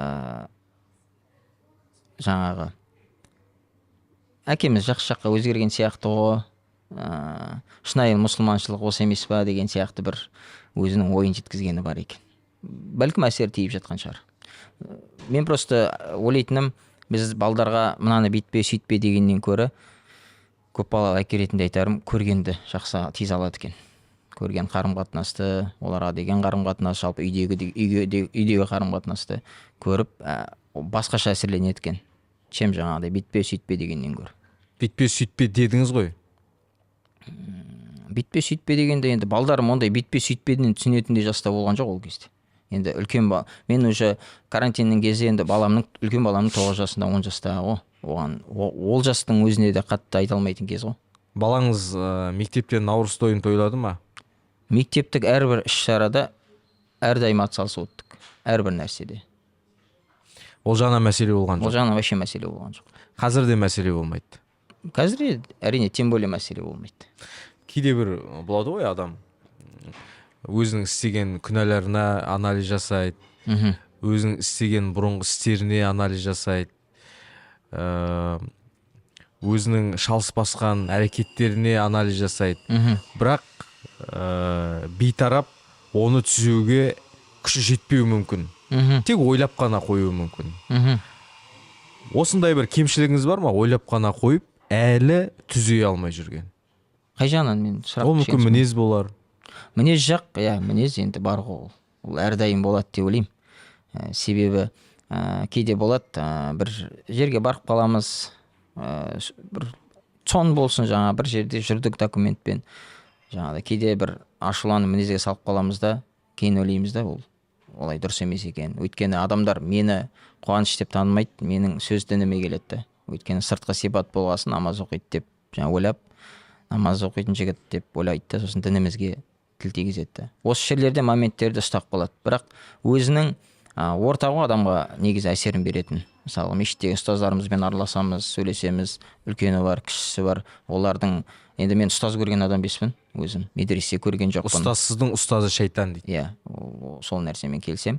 жаңағы әкеміз жақсы жаққа өзгерген сияқты ғой. Шынайы мұсылманшылық осы емес па деген сияқты бір өзінің ойын жеткізгені бар екен. Бәлкім әсер тиіп жатқан шығар. Мен просто ойлайтыным, біз балдарға мынаны битпе, сөйтпе дегеннен көрі, көп балалы әке ретінде айтарым, көргенді жақсы тез алады екен. Көрген қарым-қатынасты, оларға деген қарым-қатынас, жалпы үйдегі қарым-қатынасты көріп, басқаша әсерленеді екен. Чем жаңағыдай битпе, сөйтпе дегеннен көрі. Битпе, сөйтпе дедіңіз ғой. Битпе, сөйтпе дегенде енді балдарым ондай битпе, сөйтпеден түсінетіндей жаста болған жоқ ол кезде. Енді мен уже карантиннің кезі енді үлкен баламның 9 жасында, 10 жаста ғой. Ол жастың өзіне де қатты айта алмайтын кез ғой. Балаңыз мектептен Наурыз тойын тойлады ма? Мектептік әрбір іс-шарада әрдайым атсалысып өттік. Әрбір нәрседе. Ол жаңа мәселе болған жоқ. Ол жаңа вообще мәселе болған жоқ. Қазір де мәселе болмайды. Қазір әрине тем более мәселе болмайды. Кейде бір болады ғой адам өзінің істеген күнәларына анализ жасайды, өзінің істеген бұрынғы істеріне анализ жасайды, өзінің шалыс басқан әрекеттеріне анализ жасайды. Бірақ бейтарап оны түзеуге күші жетпеуі мүмкін. Тек ойлап қана қоюы мүмкін. Осындай бір кемшілігіңіз бар ма? Ойлап қана қойып, әлі түзей алмай жүрген. Қай жағынан мен сұрақ? Ол мүмкін мінез болар. Мінез жақ, мінез енді бар ғой, ол әрдайым болады деп ойлаймын. Себебі кейде болады, бір жерге барып қаламыз, бір сон болсын, жаңа бір жерде жүрдік документпен, жаңағыдай кейде бір ашуланып мінезге салып қаламыз да, кейін ойлаймыз да, ол олай дұрыс емес екен. Өйткені адамдар мені Қуаныш деп танымайды, менің сөз дініме келеді да. Өйткені сыртқы сипат болғасын намаз оқиды деп жаңа ойлап, намаз оқитын жігіт деп ойлайды да, сосын дінімізге тіл тигізеді. Осы жерлерде моменттерді ұстап қалады. Бірақ өзінің ортаға адамға негізі әсерін беретін. Мысалы, мешіттегі ұстаздарымызбен араласамыз, сөйлесеміз, үлкені бар, кішісі бар. Олардың, енді мен ұстаз көрген адам емеспін, өзім медресе көрген жоқпын. Ұстазсыздың ұстазы шайтан дейді. Иә, сол нәрсемен келсем.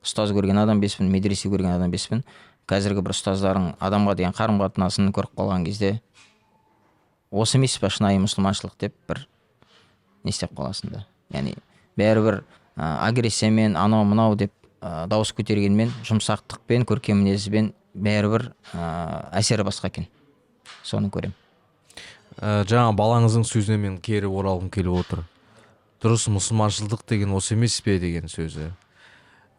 Ұстаз көрген адам емеспін, медресе көрген адам емеспін. Қазіргі бір ұстаздардың адамға деген қарым-қатынасын көріп қалған кезде, осы емес пе шынайы мұсылманшылық деп бір не істеп қаласың да. Яғни бәрібір агрессиямен, анау мынау деп дауыс көтергенмен, жұмсақтықпен, көркем мінезбен бәрібір әсері басқа екен. Соны көрем. Жаңа балаңыздың сөзіне мен кері оралғым келіп отыр. Дұрыс мұсылманшылдық деген осы емес пе деген сөзі.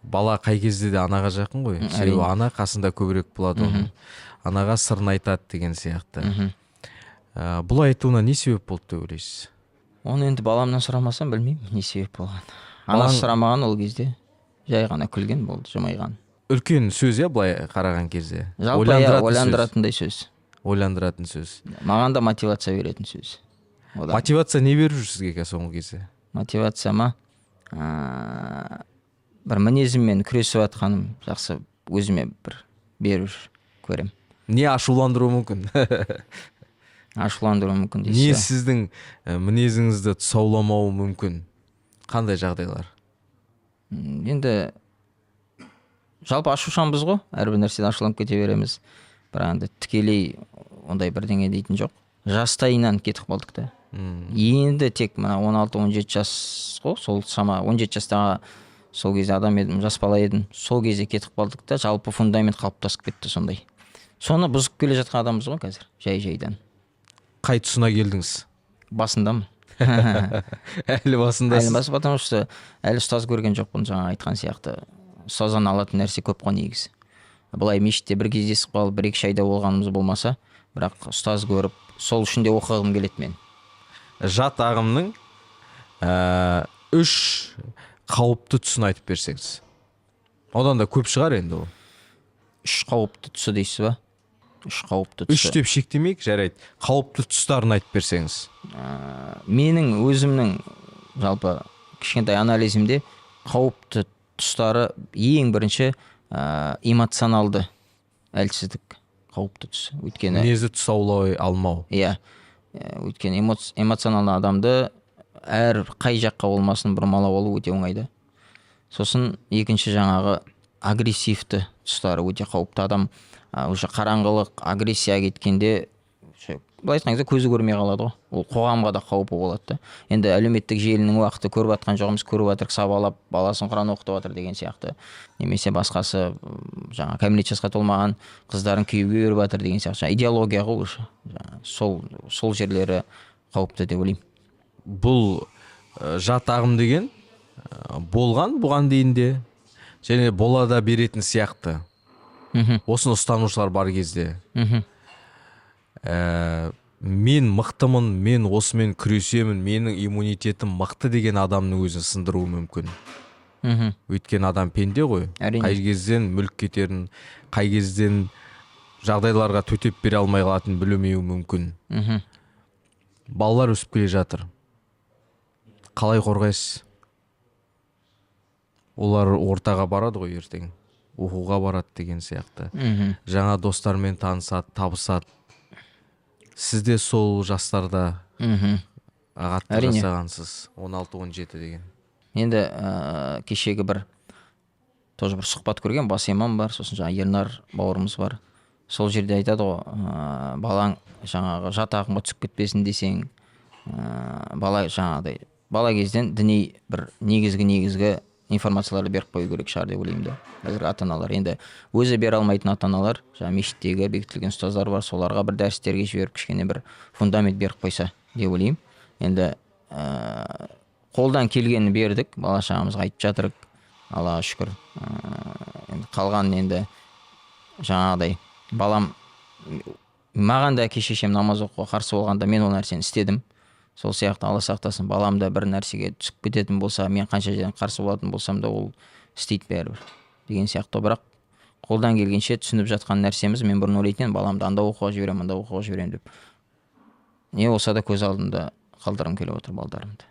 Бала қай кезде де анаға жақын ғой. Себебі ана қасында көбірек болады оның. Анаға сырын айтады деген сияқты. Бұл айтуына не себеп болды деп ойлайсыз? Оны енді баламнан сұрамасам білмеймін, не себеп болған. Анасы сұрамаған ол кезде. Жай ғана күлген болды, жымайған. Үлкен сөз былай қараған кезде. Жалпы ойландыратындай сөз. Ойландыратын сөз. Маған да мотивация беретін сөз. Мотивация не беріп жүр сізге соңғы кезде? Мотивация ма? Бір мінезіммен күресіп жатқаным жақсы өзіме бір беріп көрем. Не ашуландыру мүмкін? Ашуландыру мүмкін дейсіз. Не сіздің мінезіңізді тұсауламауы мүмкін? Қандай жағдайлар? Енді жалпы ашушанбыз ғой, әрбір нәрседен ашуланып кете береміз. Бірақ енді тікелей ондай бірдеңе дейтін жоқ. Жастайынан кетіп қалдық та. Енді тек мына 16-17 жас ғой, сол шама 17 жастағы сол кезде адам едім, жас бала едім. Сол кезде кетіп қалдық та, жалпы фундамент қалыптасып кетті сондай. Соны бұзып келе жатқан адамбыз ғой қазір, жай-жайдан. Қай тұсына келдіңіз? Басындамын. Әлі басындасыз? Әлі басып, потому что әлі ұстаз көрген жоқпын, жаңа айтқан сияқты. Ұстаздан алатын нәрсе көп қой негізі. Былай мешітте бір кездесіп қалып, 1-2 айда болғанымыз болмаса, бірақ ұстаз көріп, сол үшін де оқығым келеді мен. Жат ағымның 3 қауіпті тұсын айтып берсеңіз. Одан да көп шығар енді ол. 3 қауіпті тұсы дейсіз ба? 3 қауіпті тұсы. 3 деп шектемейік, жарайды. Қауіпті тұстарын айтып берсеңіз. Менің өзімнің жалпы кішкентай анализімде қауіпті тұстары ең бірінші эмоционалды әлсіздік қауіпті тұс. Өйткені мінезді тұсаулай алмау. Иә. Өйткені эмоционалды адамды әр қай жаққа болмасын бұрмалап алу өте оңайды. Сосын екінші жаңағы агрессивті тұстары өте қауіпті. Адам уже қараңғылық, агрессия кеткенде былай айтқан кезде көзі көрмей қалады ғой. Ол қоғамға да қаупі болады да. Енді әлеуметтік желінің уақыты көріп жатқан жоғымыз, көріп жатырық, сабалап баласын Құран оқытып жатыр деген сияқты. Немесе басқасы жаңа кәмелет жасқа толмаған қыздарын күйеуге беріп жатыр деген сияқты. Идеология ғой уже. Сол жерлері қауіпті деп ойлаймын. Бұл жат ағым деген болған бұған дейін де және бола да беретін сияқты. Осыны ұстанушылар бар кезде. Мен мықтымын, мен осымен күресемін, менің иммунитетім мықты деген адамның өзін сындыруы мүмкін. Өйткені адам пенде ғой. Қай кезден мүлік кетерін, қай кезден жағдайларға төтеп бере алмай қалатынын білмеуі мүмкін. Балалар өсіп келе жатыр. Қалай қорғайсыз? Олар ортаға барады ғой ертең. Оқуға барады деген сияқты. Жаңа достармен танысады, табысады. Сізде сол жастарда ағатты жасағансыз, 16-17 деген. Енді кешегі тоже бір сұхбат көрген, бас имам бар, сосын жаңа Ернар бауырымыз бар. Сол жерде айтады ғой, балаң жаңағы жат ағымға түсіп кетпесін десең, бала жаңағыдай, бала кезден діни бір негізгі информацияларды беріп қою керек шығар деп ойлаймын да. Қазір ата-аналар енді өзі бере алмайтын ата-аналар, жаңа мешіттегі бекітілген ұстаздар бар, соларға бір дәрістерге жіберіп кішкене бір фундамент беріп қойса деп ойлаймын. Енді қолдан келгенін бердік, бала шағамызға айтып жатырық, Аллаға шүкір. Енді қалғанын енді жаңағыдай балам, маған да әке шешем намаз оқуға қарсы болғанда мен ол нәрсені істедім. Сол сияқты Алла сақтасын, балам да бір нәрсеге түсіп кететін болса, мен қанша жерден қарсы болатын болсам да ол істейді бәрібір деген сияқты. Бірақ қолдан келгенше түсініп жатқан нәрсеміз, мен бұрын ойлайтын едім, баламды анда оқуға жіберемін, анда оқуға жіберемін деп. Не болса да көз алдымда қалдырғым келіп отыр балдарымды.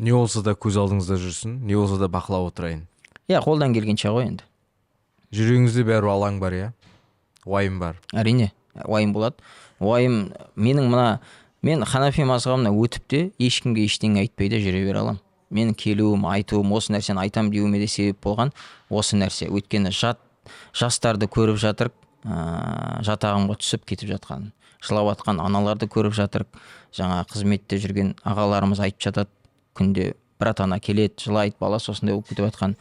Не болса да көз алдыңызда жүрсін, не болса да бақылап отырайын. Иә, қолдан келгенше ғой енді. Жүрегіңізде бәрі алаң бар, иә? Уайым бар. Әрине, уайым болады. Уайым, мен Ханафи мазхабына өтіп те ешкімге ештеңе айтпай да жүре бере аламын. Менің келуім, айтуым, осы нәрсені айтам деуіме де себеп болған осы нәрсе. Өйткені жастарды көріп жатырық, жатағымға түсіп кетіп жатқан, жылап жатқан аналарды көріп жатырық. Жаңа қызметте жүрген ағаларымыз айтып жатады, күнде бір ата-ана келеді, жылайды, бала осындай болып кетіп жатқан.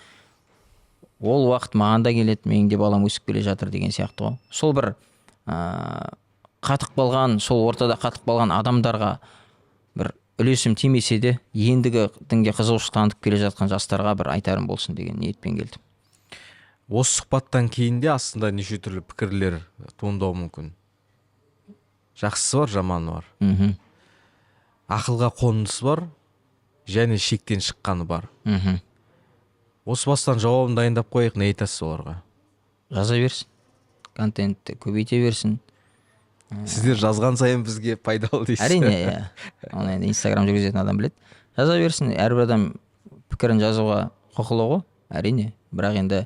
Ол уақыт маған да келеді, менің де балам өсіп келе жатыр деген сияқты ғой. Сол бір қатық болған, сол ортада қатық болған адамдарға бір үлесім тимесе де, ендігі дінге қызығушылық танытып келе жатқан жастарға бір айтарым болсын деген ниетпен келдім. Осы сұхбаттан кейін де астында неше түрлі пікірлер туындауы мүмкін. Жақсысы бар, жаманы бар. Ақылға қонысы бар, және шектен шыққаны бар. Осы бастан жауабын дайындап қояйық, не айтасыз оларға? Жаза берсін, контентті көбейте берсін. Сіздер жазған сайын бізге пайдалы дейсіз. Әрине, оны енді Инстаграм жүргізетін адам біледі. Жаза берсін, әрбір адам пікірін жазуға құқылы ғой, әрине. Бірақ енді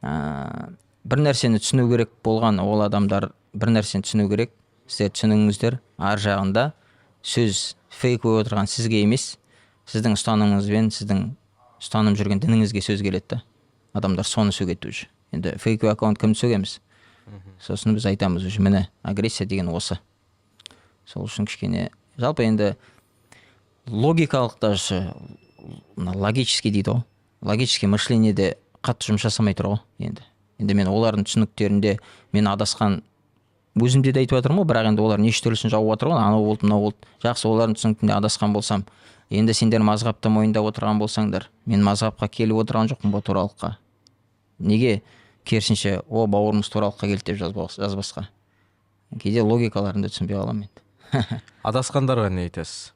бір нәрсені түсіну керек болған ол адамдар бір нәрсені түсіну керек. Сіздер түсініңіздер, ар жағында сөз фейк болып отырған сізге емес, сіздің ұстанымыңызбен, сіздің ұстаным жүрген дініңізге сөз келеді. Адамдар соны сөгеді уже. Енді фейк аккаунт кімді сөгеміз? Сосын біз айтамыз уже, міне агрессия деген осы. Сол үшін кішкене жалпы енді логикалық даже логический дейді ғой. Логический мышлениеде қатты жұмыс жасамай тұр ғой енді. Енді мен олардың түсініктерінде мен адасқан өзімде де айтып жатырмын ғой, бірақ енді олар неше түрлісін жауып жатыр ғой, анау болды, мынау болды. Жақсы, олардың түсінігінде адасқан болсам, енді сендер мазхабты мойындап отырған болсаңдар, мен мазхабқа келіп отырған жоқпын бұл туралыққа. Неге керісінше, о бауырымыз туралыққа келді деп жазбасқа. Кейде логикаларында түсінбей қаламын енді. Адасқандарға не айтасыз?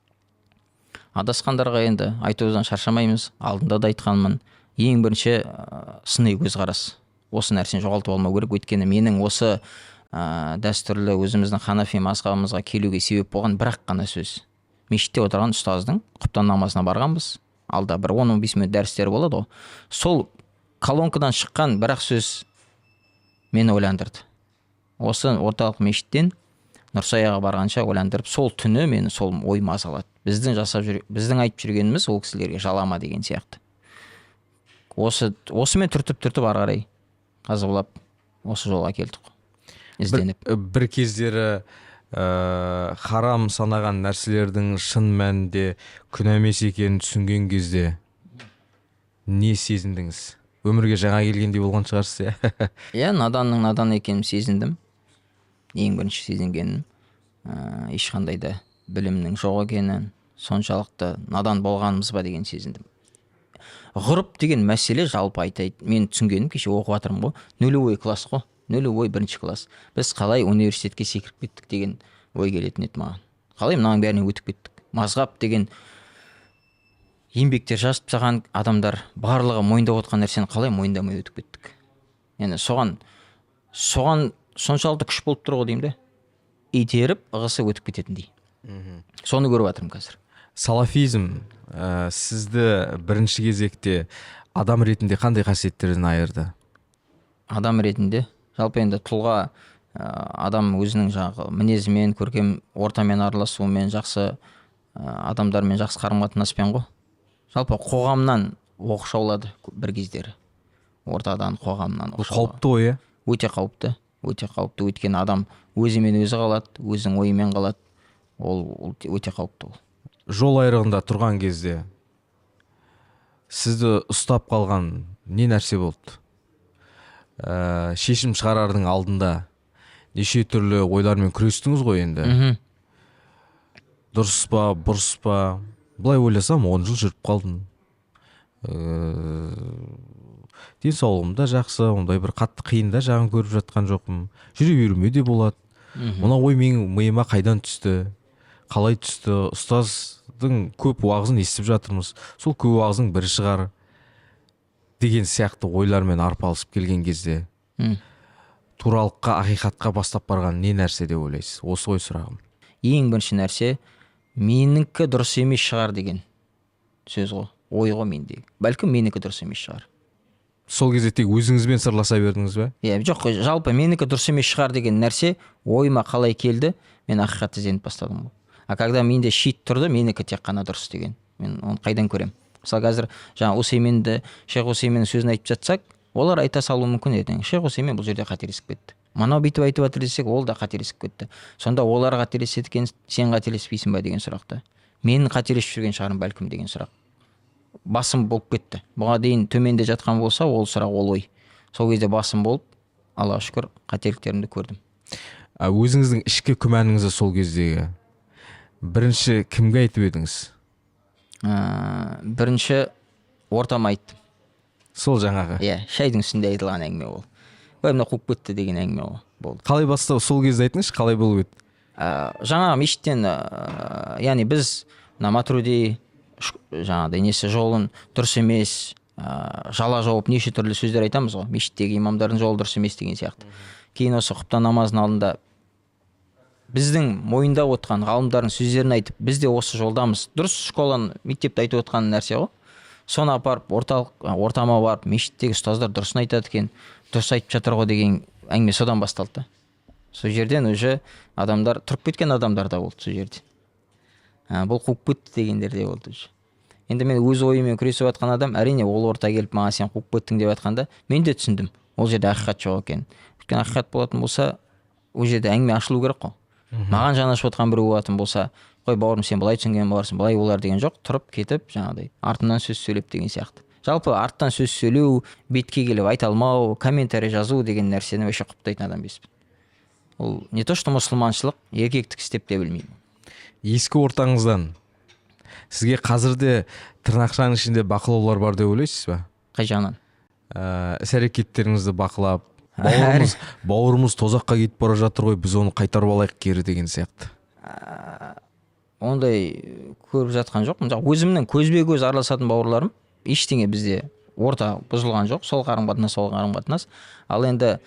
Адасқандарға енді айтудан шаршамаймыз. Алдында да айтқанмын. Ең бірінші сыни көзқарас. Осы нәрсені жоғалтып алмау керек. Өйткені менің осы дәстүрлі өзіміздің Ханафи мазхабымызға келуге себеп болған бірақ қана сөз. Мешітте отырған ұстаздың құптан намазына барғанбыз. Алда бір 10-15 минут дәрістері болады ғой. Сол колонкадан шыққан бірақ сөз мені ойландырды. Осы орталық мешіттен Нұрсаяға барғанша ойландырып, сол түні мені сол ой мазалады. Біздің айтып жүргеніміз ол кісілерге жалама деген сияқты. Осымен түртіп ары қарай қазылап осы жолға келдік. Ізденіп. Бір кездері харам санаған нәрселердің шын мәнінде күнә емес екенін түсінген кезде не сезіндіңіз? Өмірге жаңа келгендей болған шығарсыз, иә? Иә, наданның надан екенін сезіндім. Ең бірінші сезінгенім ешқандай да білімнің жоқ екенін, соншалықты надан болғанымыз ба деген сезіндім. Ғұрып деген мәселе жалпы айтайды. Мен түсінгенім, кеше оқып жатырмын ғой, нулевой класс қой, нулевой бірінші класс. Біз қалай университетке секіріп кеттік деген ой келетін еді маған. Қалай мынаның бәріне өтіп кеттік? Мазхаб деген еңбектер жазып тастаған адамдар барлығы мойындап отқан нәрсені қалай мойындамай өтіп кеттік? Yani соған соншалықты күш болып тұр ғой деймін де. Итеріп, ығысы өтіп кететіндей. Соны көріп жатырмын қазір. Салафизм сізді бірінші кезекте адам ретінде қандай қасиеттерден айырды? Адам ретінде жалпы енді тұлға адам өзінің жаңағы мінезімен, көркем ортамен араласуымен, жақсы адамдармен жақсы қарым-қатынаспен ғой. Жалпы қоғамнан оқшаулады бір кездері. Ортадан, қоғамнан оқшаулады. Қауіпті ой, Өте қауіпті. Өте қауіпті. Өйткені адам өзімен өзі қалады, өзінің ойымен қалады. Ол өте қауіпті ол. Жол айрығында тұрған кезде сізді ұстап қалған не нәрсе болды? Шешім шығарардың алдында неше түрлі ойлармен күрестіңіз ғой енді. Дұрыс па, бұрыс па, Былай ойласам 10 жыл жүріп қалдым. Денсаулығым да жақсы, ондай бір қатты қиын да жағын көріп жатқан жоқпын. Жүре беруіме де болады. Мына ой менің миыма қайдан түсті? Қалай түсті? Ұстаздың көп уағызын естіп жатырмыз. Сол көп уағыздың бірі шығар деген сияқты ойлармен арпалысып келген кезде туралыққа, ақиқатқа бастап барған не нәрсе деп ойлайсыз? Осы ғой сұрағым. Ең бірінші нәрсе, менікі дұрыс емес шығар деген сөз ғой, ой ғой менде. Бәлкім менікі дұрыс емес шығар. Сол кезде тек өзіңізбен сырласа бердіңіз бе? Жоқ, жалпы менікі дұрыс емес шығар деген нәрсе ойыма қалай келді, мен ақиқатты ізденіп бастадым ғой. А когда менде шит тұрды, менікі тек қана дұрыс деген. Мен оны қайдан көремін? Мысалы қазір жаңа Шейх Усейменнің сөзін айтып жатсақ, олар айта салуы мүмкін еді. Шейх Усеймен бұл жерде қателесіп кетті. Мынау бүйтіп айтып жатыр десек, ол да қателесіп кетті. Сонда олар қателеседі екен, сен қателеспейсің ба деген сұрақты. Мен қателесіп жүрген шығармын бәлкім деген сұрақ. Басым болып кетті. Бұға дейін төменде жатқан болса, ол сұрақ, ол ой. Сол кезде басым болып, Аллаға шүкір, қателіктерімді көрдім. Өзіңіздің ішкі күмәніңізді сол кездегі бірінші кімге айтып едіңіз? Бірінші ортама айттым. Сол жаңағы. Шайдың үстінде айтылған әңгіме ол. Мына қуып кетті деген әңгіме болды. Қалай бастау? Сол кезде айтыңызшы, қалай болып еді? Жаңағы мешіттен, яғни біз Матруди жаңағыдай несі жолын дұрыс емес, жала жауып неше түрлі сөздер айтамыз ғой. Мешіттегі имамдардың жолы дұрыс емес деген сияқты. Кейін осы құптан намазының алдында біздің мойындап отқан ғалымдардың сөздерін айтып, біз де осы жолдамыз. Дұрыс школаны, мектепті айтып отқан нәрсе ғой. Соны апарып ортама барып, мешіттегі ұстаздар дұрысын айтады екен, дұрыс айтып жатыр ғой деген әңгіме содан басталды. Сол жерден уже адамдар, тұрып кеткен адамдар да болды сол жерде. Бұл қуып кетті дегендер де болды уже. Енді мен өз ойымен күресіп жатқан адам, әрине ол орта келіп маған сен қуып кеттің деп жатқанда, мен де түсіндім. Ол жерде ақиқат жоқ екен. Өйткені ақиқат болатын болса, ол жерде әңгіме ашылу керек қой. Маған жанашып отқан біреу болатын болса, қой бауырым сен былай түсінген боларсың, былай болар деген жоқ, тұрып кетіп жаңағыдай артынан сөз сөйлеп деген сияқты. Жалпы арттан сөз сөйлеу, бетке келіп айта алмау, комментарий жазу деген нәрсені өше құптайтын адам емеспін. Ол не то что мұсылманшылық, еркектік істеп те білмеймін. Ескі ортаңыздан сізге қазірде тырнақшаның ішінде бақылаулар бар деп ойлайсыз ба? Қай жағынан? Іс-әрекеттеріңізді бақылап, бауырымыз тозаққа кетіп бара жатыр ғой, біз оны қайтарып алайық кері деген сияқты. Ондай көріп жатқан жоқ. Өзімнің көзбе-көз араласатын бауырларым, ештеңе бізде орта бұзылған жоқ. Сол қарым-қатынас, сол қарым-қатынас. Ал енді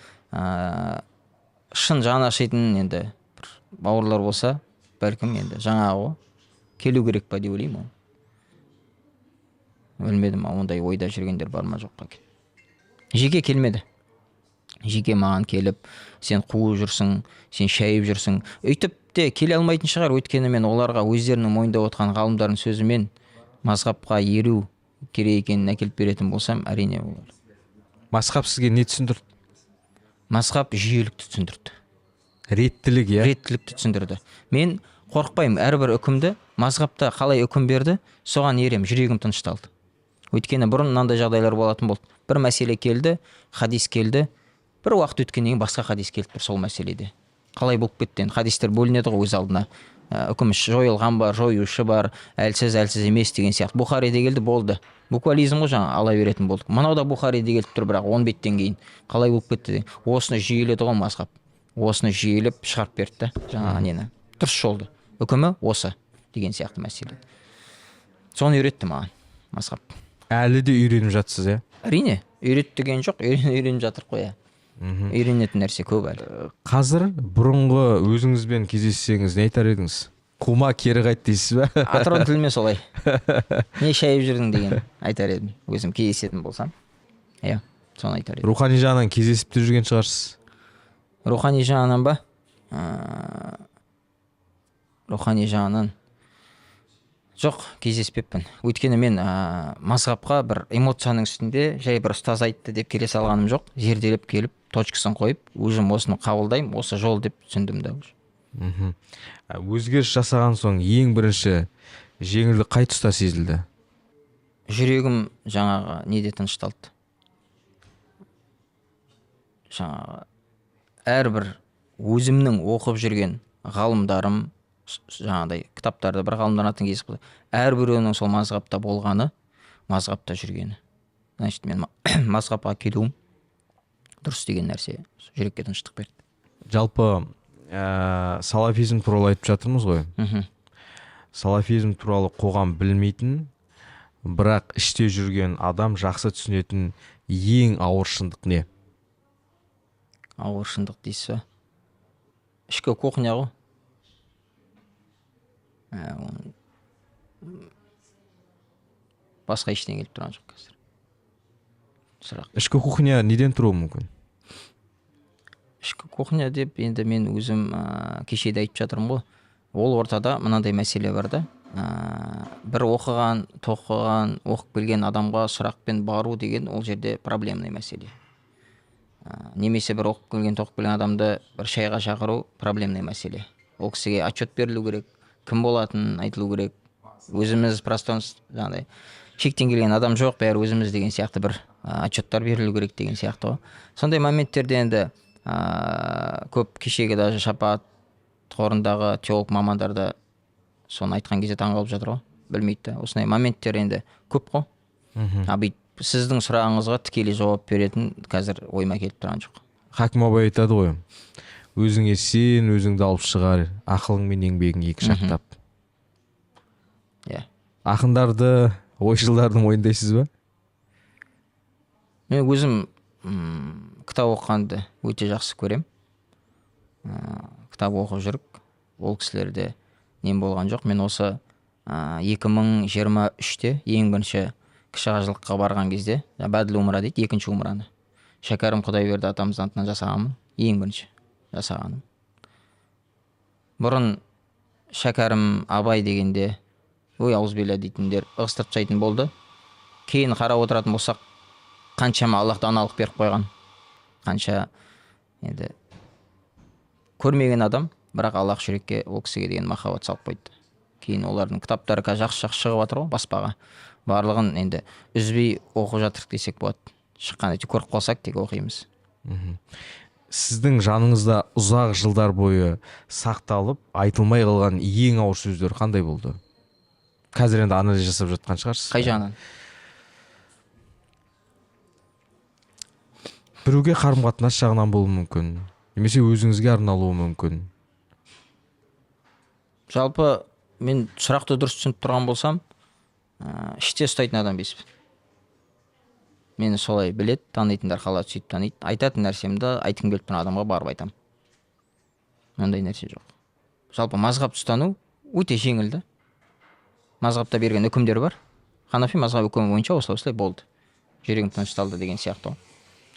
шын жаны ашитын енді бір бауырлар болса, бәлкім енді жаңағы келу керек па деп ойлаймын. Білмедім, ондай ойда жүргендер бар ма жоқ па. Жеке келмеді. Жеке маған келіп, сен қуып жүрсің, сен шайып жүрсің. Өйтіп те келе алмайтын шығар, өйткені мен оларға өздерінің мойындап отқан ғалымдардың сөзімен мазхабқа еру керек екенін әкеліп беретін болсам, әрине олар. Мазхаб сізге не түсіндірді? Мазхаб жүйелікті түсіндірді. Реттілік, иә? Реттілікті түсіндірді. Мен қорықпаймын, әрбір үкімді мазхабта қалай үкім берді, соған ерем, жүрегім тынышталды. Өйткені бұрын мынандай жағдайлар болатын болды. Бір мәселе келді, хадис келді, бір уақыт өткеннен кейін басқа хадис келіп тұр сол мәселеде. Қалай болып кетті? Хадистер бөлінеді ғой өз алдына. Үкім жойылған бар, жоюшы бар, әлсіз емес деген сияқты. Бухариде келді, болды. Буквализм ғой жаңа ала беретін болдық. Мынау да Бухариде келіп тұр, бірақ 10 беттен кейін қалай болып кетті деген. Осыны жүйеледі ғой мазхаб. Осыны жүйелеп шығарып берді жаңағы нені. Дұрыс жолды. Үкімі осы деген сияқты мәселе. Соны үйретті маған мазхаб. Әлі де үйреніп жатсыз, иә? Әрине, үйрет деген жоқ, үйреніп жатыр қоя. Үйренетін нәрсе көп әлі. Қазір бұрынғы өзіңізбен кездессеңіз не айтар едіңіз? Қума кері қайт дейсіз ба? Атырау тілімен солай. Не шайып жүрдің деген айтар едім. Өзім кездесетін болсам. Соны айтар едім. Рухани жағынан кездесіп те жүрген шығарсыз? Рухани жағынан ба? Рухани жағынан жоқ, кездеспеппін. Өйткені мен мазхабқа бір эмоцияның үстінде жай бір ұстаз айтты деп келе салғаным жоқ. Зерделеп келіп, точкасын қойып, өзім осыны қабылдаймын, осы жол деп түсіндім да. Өзгеріс жасаған соң ең бірінші жеңілдік қай тұста сезілді? Жүрегім жаңағы неде тынышталды. Жаңағы әрбір өзімнің оқып жүрген ғалымдарым, жаңағыдай кітаптарда бір ғалымдар атын кезіп қойды. Әрбіреуінің сол мазхабта болғаны, мазхабта жүргені. Значит, мен мазхабқа келуім дұрыс деген нәрсе жүрекке тыныштық берді. Жалпы салафизм туралы айтып жатырмыз ғой. Салафизм туралы қоғам білмейтін, бірақ іште жүрген адам жақсы түсінетін ең ауыр шындық не? Ауыр шындық дейсіз ба? Ішкі кухня ғой. Басқа ештеңе келіп тұрған жоқ қазір. Сұрақ. Ішкі кухня неден тұруы мүмкін? Ішкі кухня деп енді мен өзім кешеде айтып жатырмын ғой. Ол ортада мынандай мәселе бар да. Бір оқыған, оқып келген адамға сұрақпен бару деген ол жерде проблемный мәселе. Немесе бір оқып келген адамды бір шайға шақыру проблемный мәселе. Ол кісіге отчет берілу керек, кім болатынын айтылу керек. Өзіміз пространство жаңағыдай шектен келген адам жоқ, бәрі өзіміз деген сияқты бір отчеттар берілу керек деген сияқты ғой. Сондай моменттерде енді көп кешегі даже шапағат қорындағы теолог мамандар да соны айтқан кезде таң қалып жатыр ғой, білмейді. Осындай моменттер енді көп қой. Бүйтіп сіздің сұрағыңызға тікелей жауап беретін қазір ойыма келіп тұрған жоқ. Хакім Абай айтады ғой, өзіңе сен, өзіңді алып шығар, ақылың мен еңбегің екі жақтап. Ақындарды, ойшылдарды мойындайсыз ба? Мен өзім кітап оқығанды өте жақсы көрем. Кітап оқып жүріп, ол кісілерде нем болған жоқ. Мен осы 2023-те ең бірінші кіші қажылыққа барған кезде, Бәділ умра дейді, екінші умраны Шәкәрім Құдайберді атамыздың атынан жасағанмын, ең бірінші жасағаным. Бұрын Шәкәрім Абай дегенде ой аузбилля дейтіндер ығыстырып тастайтын болды. Кейін қарап отыратын болсақ, қаншама Аллах даналық беріп қойған. Қанша енді көрмеген адам, бірақ Аллах жүрекке ол кісіге деген махаббат салып қойды. Кейін олардың кітаптары жақсы шығып жатыр ғой баспаға. Барлығын енді үзбей оқып жатырық десек болады. Шыққан әйтеуір көріп қалсақ тек оқимыз. Сіздің жаныңызда ұзақ жылдар бойы сақталып, айтылмай қалған ең ауыр сөздер қандай болды? Қазір енді анализ жасап жатқан шығарсыз. Қай жағынан? Біреуге қарым-қатынас жағынан болуы мүмкін, немесе өзіңізге арналуы мүмкін. Жалпы мен сұрақты дұрыс түсініп тұрған болсам, іште ұстайтын адам беспін. Мені солай білет, танитындар қалады, сөйтіп таниды. Айтатын нәрсемді айтқым келіп тұрған адамға барып айтам. Ондай нәрсе жоқ. Жалпы мазхаб ұстану өте жеңіл да. Мазхабта берген үкімдер бар. Ханафи мазхаб үкімі бойынша осылай болды. Жүрегім тынышталды деген сияқты.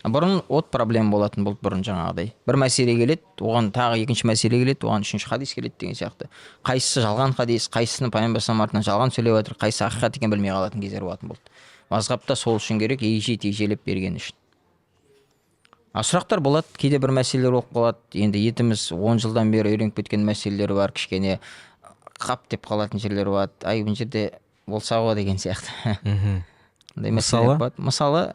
Бұрын проблема болатын болды, бұрын жаңағыдай. Бір мәселе келеді, оған тағы екінші мәселе келеді, оған үшінші хадис келеді деген сияқты. Қайсысы жалған хадис, қайсысының пайғамбар артынан жалған сөйлеп жатыр, қайсысы ақиқат екенін білмей қалатын кездер болатын болды. Мазхабта сол үшін керек, егжей-тегжейлеп берген үшін. Сұрақтар болады, кейде бір мәселелер болып қалады. Енді етіміз 10 жылдан бері үйреніп кеткен мәселелер бар, кішкене қап деп қалатын жерлер болады. Ай, бұл жерде болса ғой деген сияқты. Мысалы,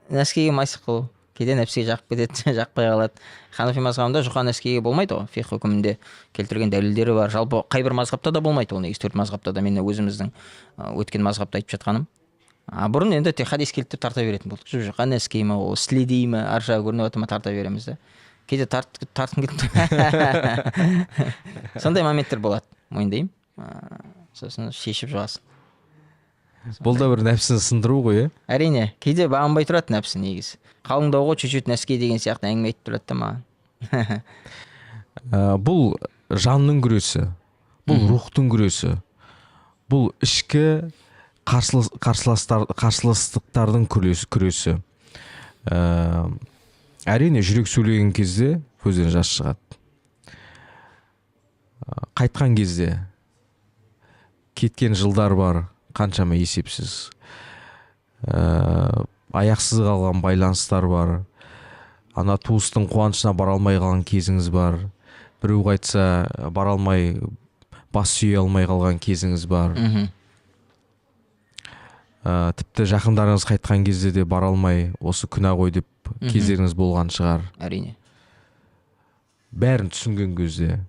нәскиге майсық қылу. Кейде нәпсіге жақып кетеді, жақпай қалады. Ханафи мазхабында жұқа нәскиге болмайды ғой. Фиқх үкімінде келтірген дәлелдері бар. Жалпы қай бір мазхабта да болмайды ол, негізі 4 мазхабта да. Мен өзіміздің өткен мазхабта айтып жатқаным. Бұрын енді тек хадис келді деп тарта беретін болдық. Жұқа нәски ма, ол слиди ма, ар жағы көрініп отыр ма, тарта береміз да. Кейде тартқым келді. Сондай моменттер болады, мойындаймын. Сосын шешіп жуасың. Бұл да бір нәпсіні сындыру ғой, Әрине, кейде бағынбай тұрады нәпсі негізі. Қалыңдауға чуть-чуть нәски деген сияқты әңгіме айтып тұрады да маған. Бұл жанның күресі, бұл рухтың күресі, бұл ішкі қарсыластықтардың күресі. Әрине, жүрек сөйлеген кезде көзден жас шығады. Қайтқан кезде кеткен жылдар бар, қаншама есепсіз. Аяқсыз қалған байланыстар бар. Ана туыстың қуанышына бара алмай қалған кезіңіз бар. Біреу қайтса бара алмай, бас сүйе алмай қалған кезіңіз бар. Тіпті жақындарыңыз қайтқан кезде де бара алмай, осы күнә ғой деп кездеріңіз болған шығар. Әрине. Бәрін түсінген кезде.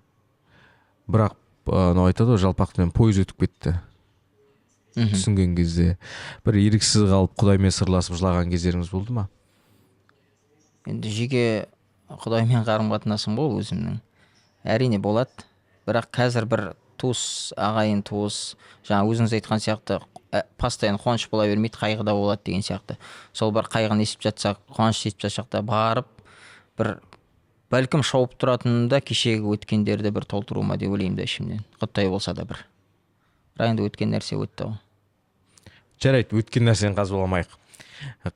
Бірақ анау айтады ғой, жалпақтан пойыз өтіп кетті. Түсінген кезде бір еріксіз қалып Құдаймен сырласып жылаған кездеріңіз болды ма? Енді жеке Құдаймен қарым қатынасым бол өзімнің. Әрине болады. Бірақ қазір бір туыс, ағайын туыс, жаңа өзіңіз айтқан сияқты постоянно қуаныш бола бермейді, қайғы да болады деген сияқты. Сол бір қайғыны естіп жатсақ, қуаныш естіп жатсақ та барып бір бәлкім шауып тұратынымда кешегі өткендерді бір толтыруыма деп ойлаймын да ішімнен. Құттай болса да бір. Бірақ енді өткен нәрсе өтті ғой. Жарайды, өткен нәрсені қазбаламайық.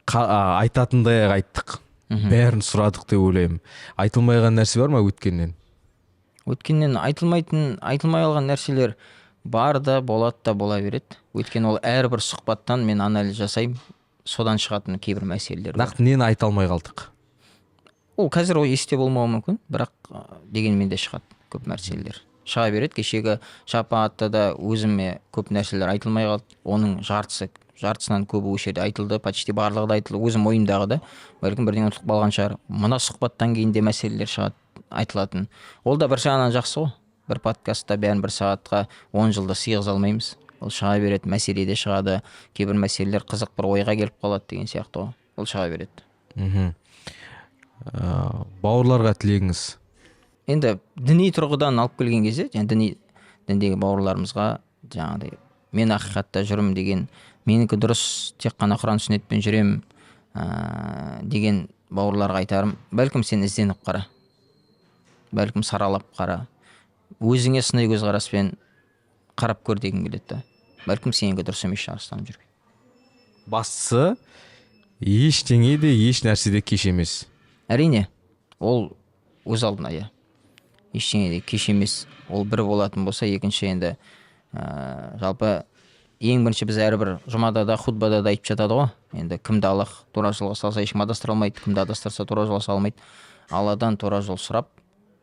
Айтатындай айттық. Бәрін сұрадық деп ойлаймын. Айтылмайған нәрсе бар ма өткеннен? Өткеннен айтылмай алған нәрселер бар да, болады да, бола береді. Өйткені ол әрбір сұхбаттан мен анализ жасаймын, содан шығатын кейбір мәселелер бар. Нақты нені айта алмай қалдық? Ол қазір ол есте болмауы мүмкін, бірақ дегенмен де шығады көп нәрселер. Шыға береді. Кешегі шапағатта да өзіме көп нәрселер айтылмай қалды. Оның жартысынан көбі осы жерде айтылды, почти барлығы да айтылды. Өзім ойымдағы да, бәлкім бірдеңе ұмытып қалған шығар. Мына сұхбаттан кейін де мәселелер шығады, айтылатын. Ол да бір жағынан жақсы ғой. Бір подкастта бәрін бір сағатқа 10 жылда сыйғыза алмаймыз. Ол шыға береді, мәселе де шығады, кейбір мәселелер қызық бір ойға келіп қалады деген сияқты ғой. Ол шыға береді. Бауырларға тілегіңіз? Енді діни тұрғыдан алып келген кезде, діндегі бауырларымызға жаңағыдай мен ақиқатта жүрмін деген, менікі дұрыс, тек қана Құран сүннетпен жүрем деген бауырларға айтарым, бәлкім сен ізденіп қара, бәлкім саралап қара, өзіңе сыни көзқараспен қарап көр дегім келеді да. Бәлкім сенікі дұрыс емес шығар ұстанып жүрген. Бастысы ештеңе де еш нәрсе де кеш емес. Әрине, ол өз алдына, иә. Ештеңе де кеш емес. Ол бір болатын болса, екінші енді жалпы ең бірінші біз әрбір жұмада да, хутбада да айтып жатады ғой. Енді кімді Аллах тура жолға салса ешкім адастыра алмайды, кімді адастырса тура жолға сала алмайды. Алладан тура жол сұрап,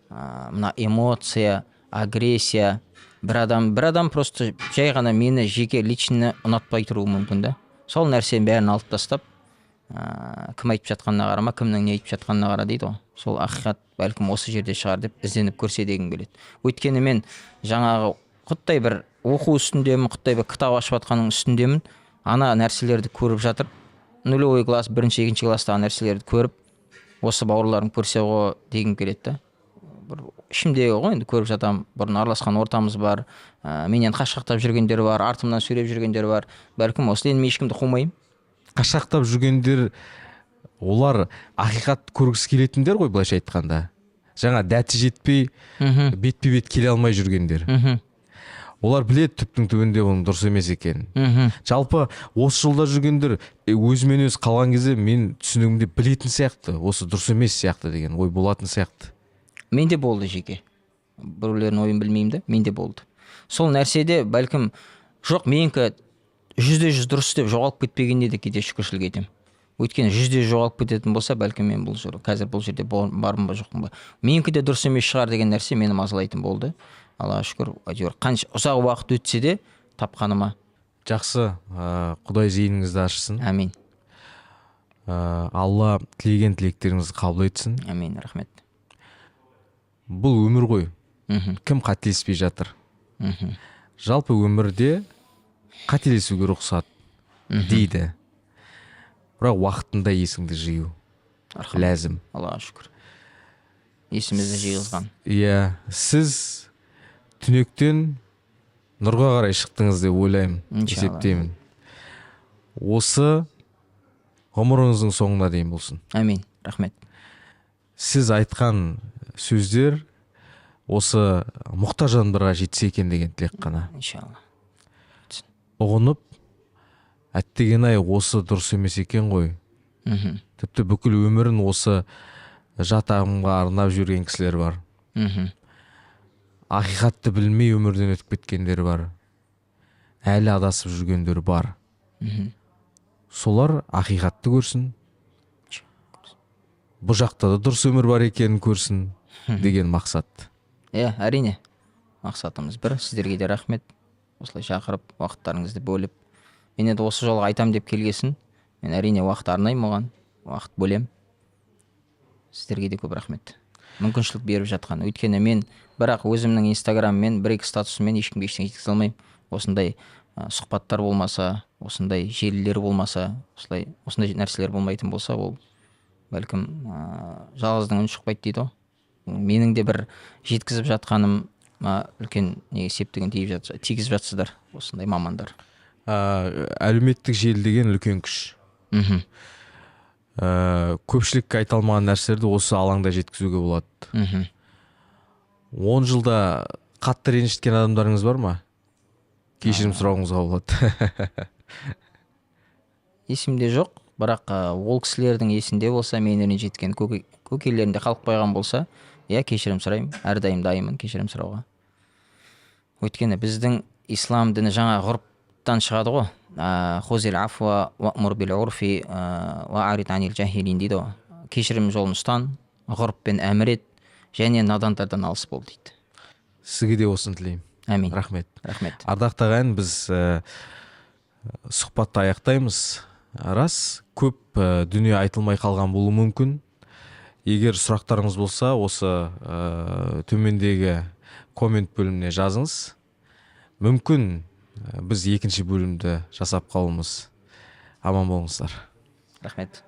мына эмоция, агрессия, бір адам просто жай ғана мені жеке лично ұнатпай тұруы мүмкін да. Сол нәрсенің бәрін алып тастап, кім айтып жатқанына қарама, кімнің не айтып жатқанына қара дейді ғой. Сол ақиқат бәлкім осы жерде шығар деп ізденіп көрсе дегім келеді. Өйткені мен жаңағы құттай бір оқу үстіндемін, құттай бір кітап ашып жатқанның үстіндемін. Ана нәрселерді көріп жатыр. Нулевой класс, бірінші, екінші класстағы нәрселерді көріп, осы бауырларым көрсе ғой дегім келеді да. Бір ішімдегі ғой, енді көріп жатамын. Бұрын араласқан ортамыз бар, менен қашқақтап жүргендер бар, артымнан сөйлеп жүргендер бар. Бәлкім осы мен ешкімді қумаймын. Қашқақтап жүргендер, олар ақиқат көргісі келетіндер ғой, былайша айтқанда. Жаңа дәті жетпей, бетпе-бет келе алмай жүргендер. Олар біледі түптің түбінде оның дұрыс емес екенін. Жалпы осы жолда жүргендер өзімен өз қалған кезде мен түсінігімде білетін сияқты, осы дұрыс емес сияқты деген ой болатын сияқты. Менде болды жеке. Біреулердің ойын білмеймін да, менде болды. Сол нәрседе бәлкім жоқ, менікі 100% дұрыс деп жоғалып кетпегенде де кейде шүкіршілік етемін. Өйткені 100% жоғалып кететін болса, бәлкім мен қазір бұл жерде бармын ба жоқпын ба. Менікі де дұрыс емес шығар деген нәрсе мені мазалайтын болды. Аллаға шүкір, әйтеуір қанша ұзақ уақыт өтсе де тапқаныма. Жақсы, Құдай зейініңізді ашсын. Әмин. Алла тілеген тілектеріңізді қабыл етсін. Әмин, рахмет. Бұл өмір ғой. Кім қателеспей жатыр? Жалпы өмірде қателесуге рұқсат дейді. Бірақ уақытында есіңді жию ләзім. Аллаға шүкір. Есімізді жиғызған. Иә, сіз түнектен нұрға қарай шықтыңыз деп ойлаймын, есептеймін. Осы ғұмырыңыздың соңына дейін болсын. Әмин, рахмет. Сіз айтқан сөздер осы мұқтаж жандарға жетсе екен деген тілек қана. Иншалла. Ұғынып, әттеген-ай осы дұрыс емес екен ғой. Тіпті бүкіл өмірін осы жат ағымға арнап жүрген кісілер бар. Ақиқатты білмей өмірден өтіп кеткендер бар. Әлі адасып жүргендер бар. Солар ақиқатты көрсін. Бұл жақта да дұрыс өмір бар екенін көрсін деген мақсат. Әрине. Мақсатымыз бір. Сіздерге де рахмет. Осылай шақырып, уақыттарыңызды бөліп. Мен енді осы жолға айтам деп келгесін. Мен әрине уақыт арнаймын оған. Уақыт бөлем. Сіздерге де көп рахмет. мүмкіншілік беріп жатқан. Өйткені мен бірақ өзімнің инстаграммен бір-екі статусыммен ешкімге ештеңе жеткізе алмаймын. Осындай сұхбаттар болмаса, осындай желілер болмаса, осындай нәрселер болмайтын болса, ол бәлкім жалғыздың үні шықпайды дейді ғой. Менің де бір жеткізіп жатқаным үлкен септігін тигізіп жатсыздар осындай мамандар. Әлеуметтік желі деген үлкен күш. Мхм. Көпшілікке айта алмаған нәрселерді осы алаңда жеткізуге болады. Мхм. 10 жылда қатты ренжіткен адамдарыңыз бар ма? Кешірім сұрауыңызға болады. Есімде жоқ, бірақ ол кісілердің есінде болса, мен ренжіткен көкелерінде қалып қойған болса, кешірім сұраймын, әрдайым дайынмын кешірім сұрауға. Өйткені біздің ислам діні жаңа ғұрыптан шығады ғой. Хузил афва ваъмур бил урфи ва'арид анил жахилин дейді ғой. Кешірім жолын ұстан, ғұрыппен әмір ет, және надандардан алыс бол дейді. Сізге де осыны тілеймін. Әмин. Рахмет. Рахмет. Ардақты ағайын, біз сұхбатты аяқтаймыз. Рас, көп дүние айтылмай қалған болуы мүмкін. Егер сұрақтарыңыз болса, осы төмендегі коммент бөліміне жазыңыз. Мүмкін біз екінші бөлімді жасап қалуымыз. Аман болыңыздар. Рахмет.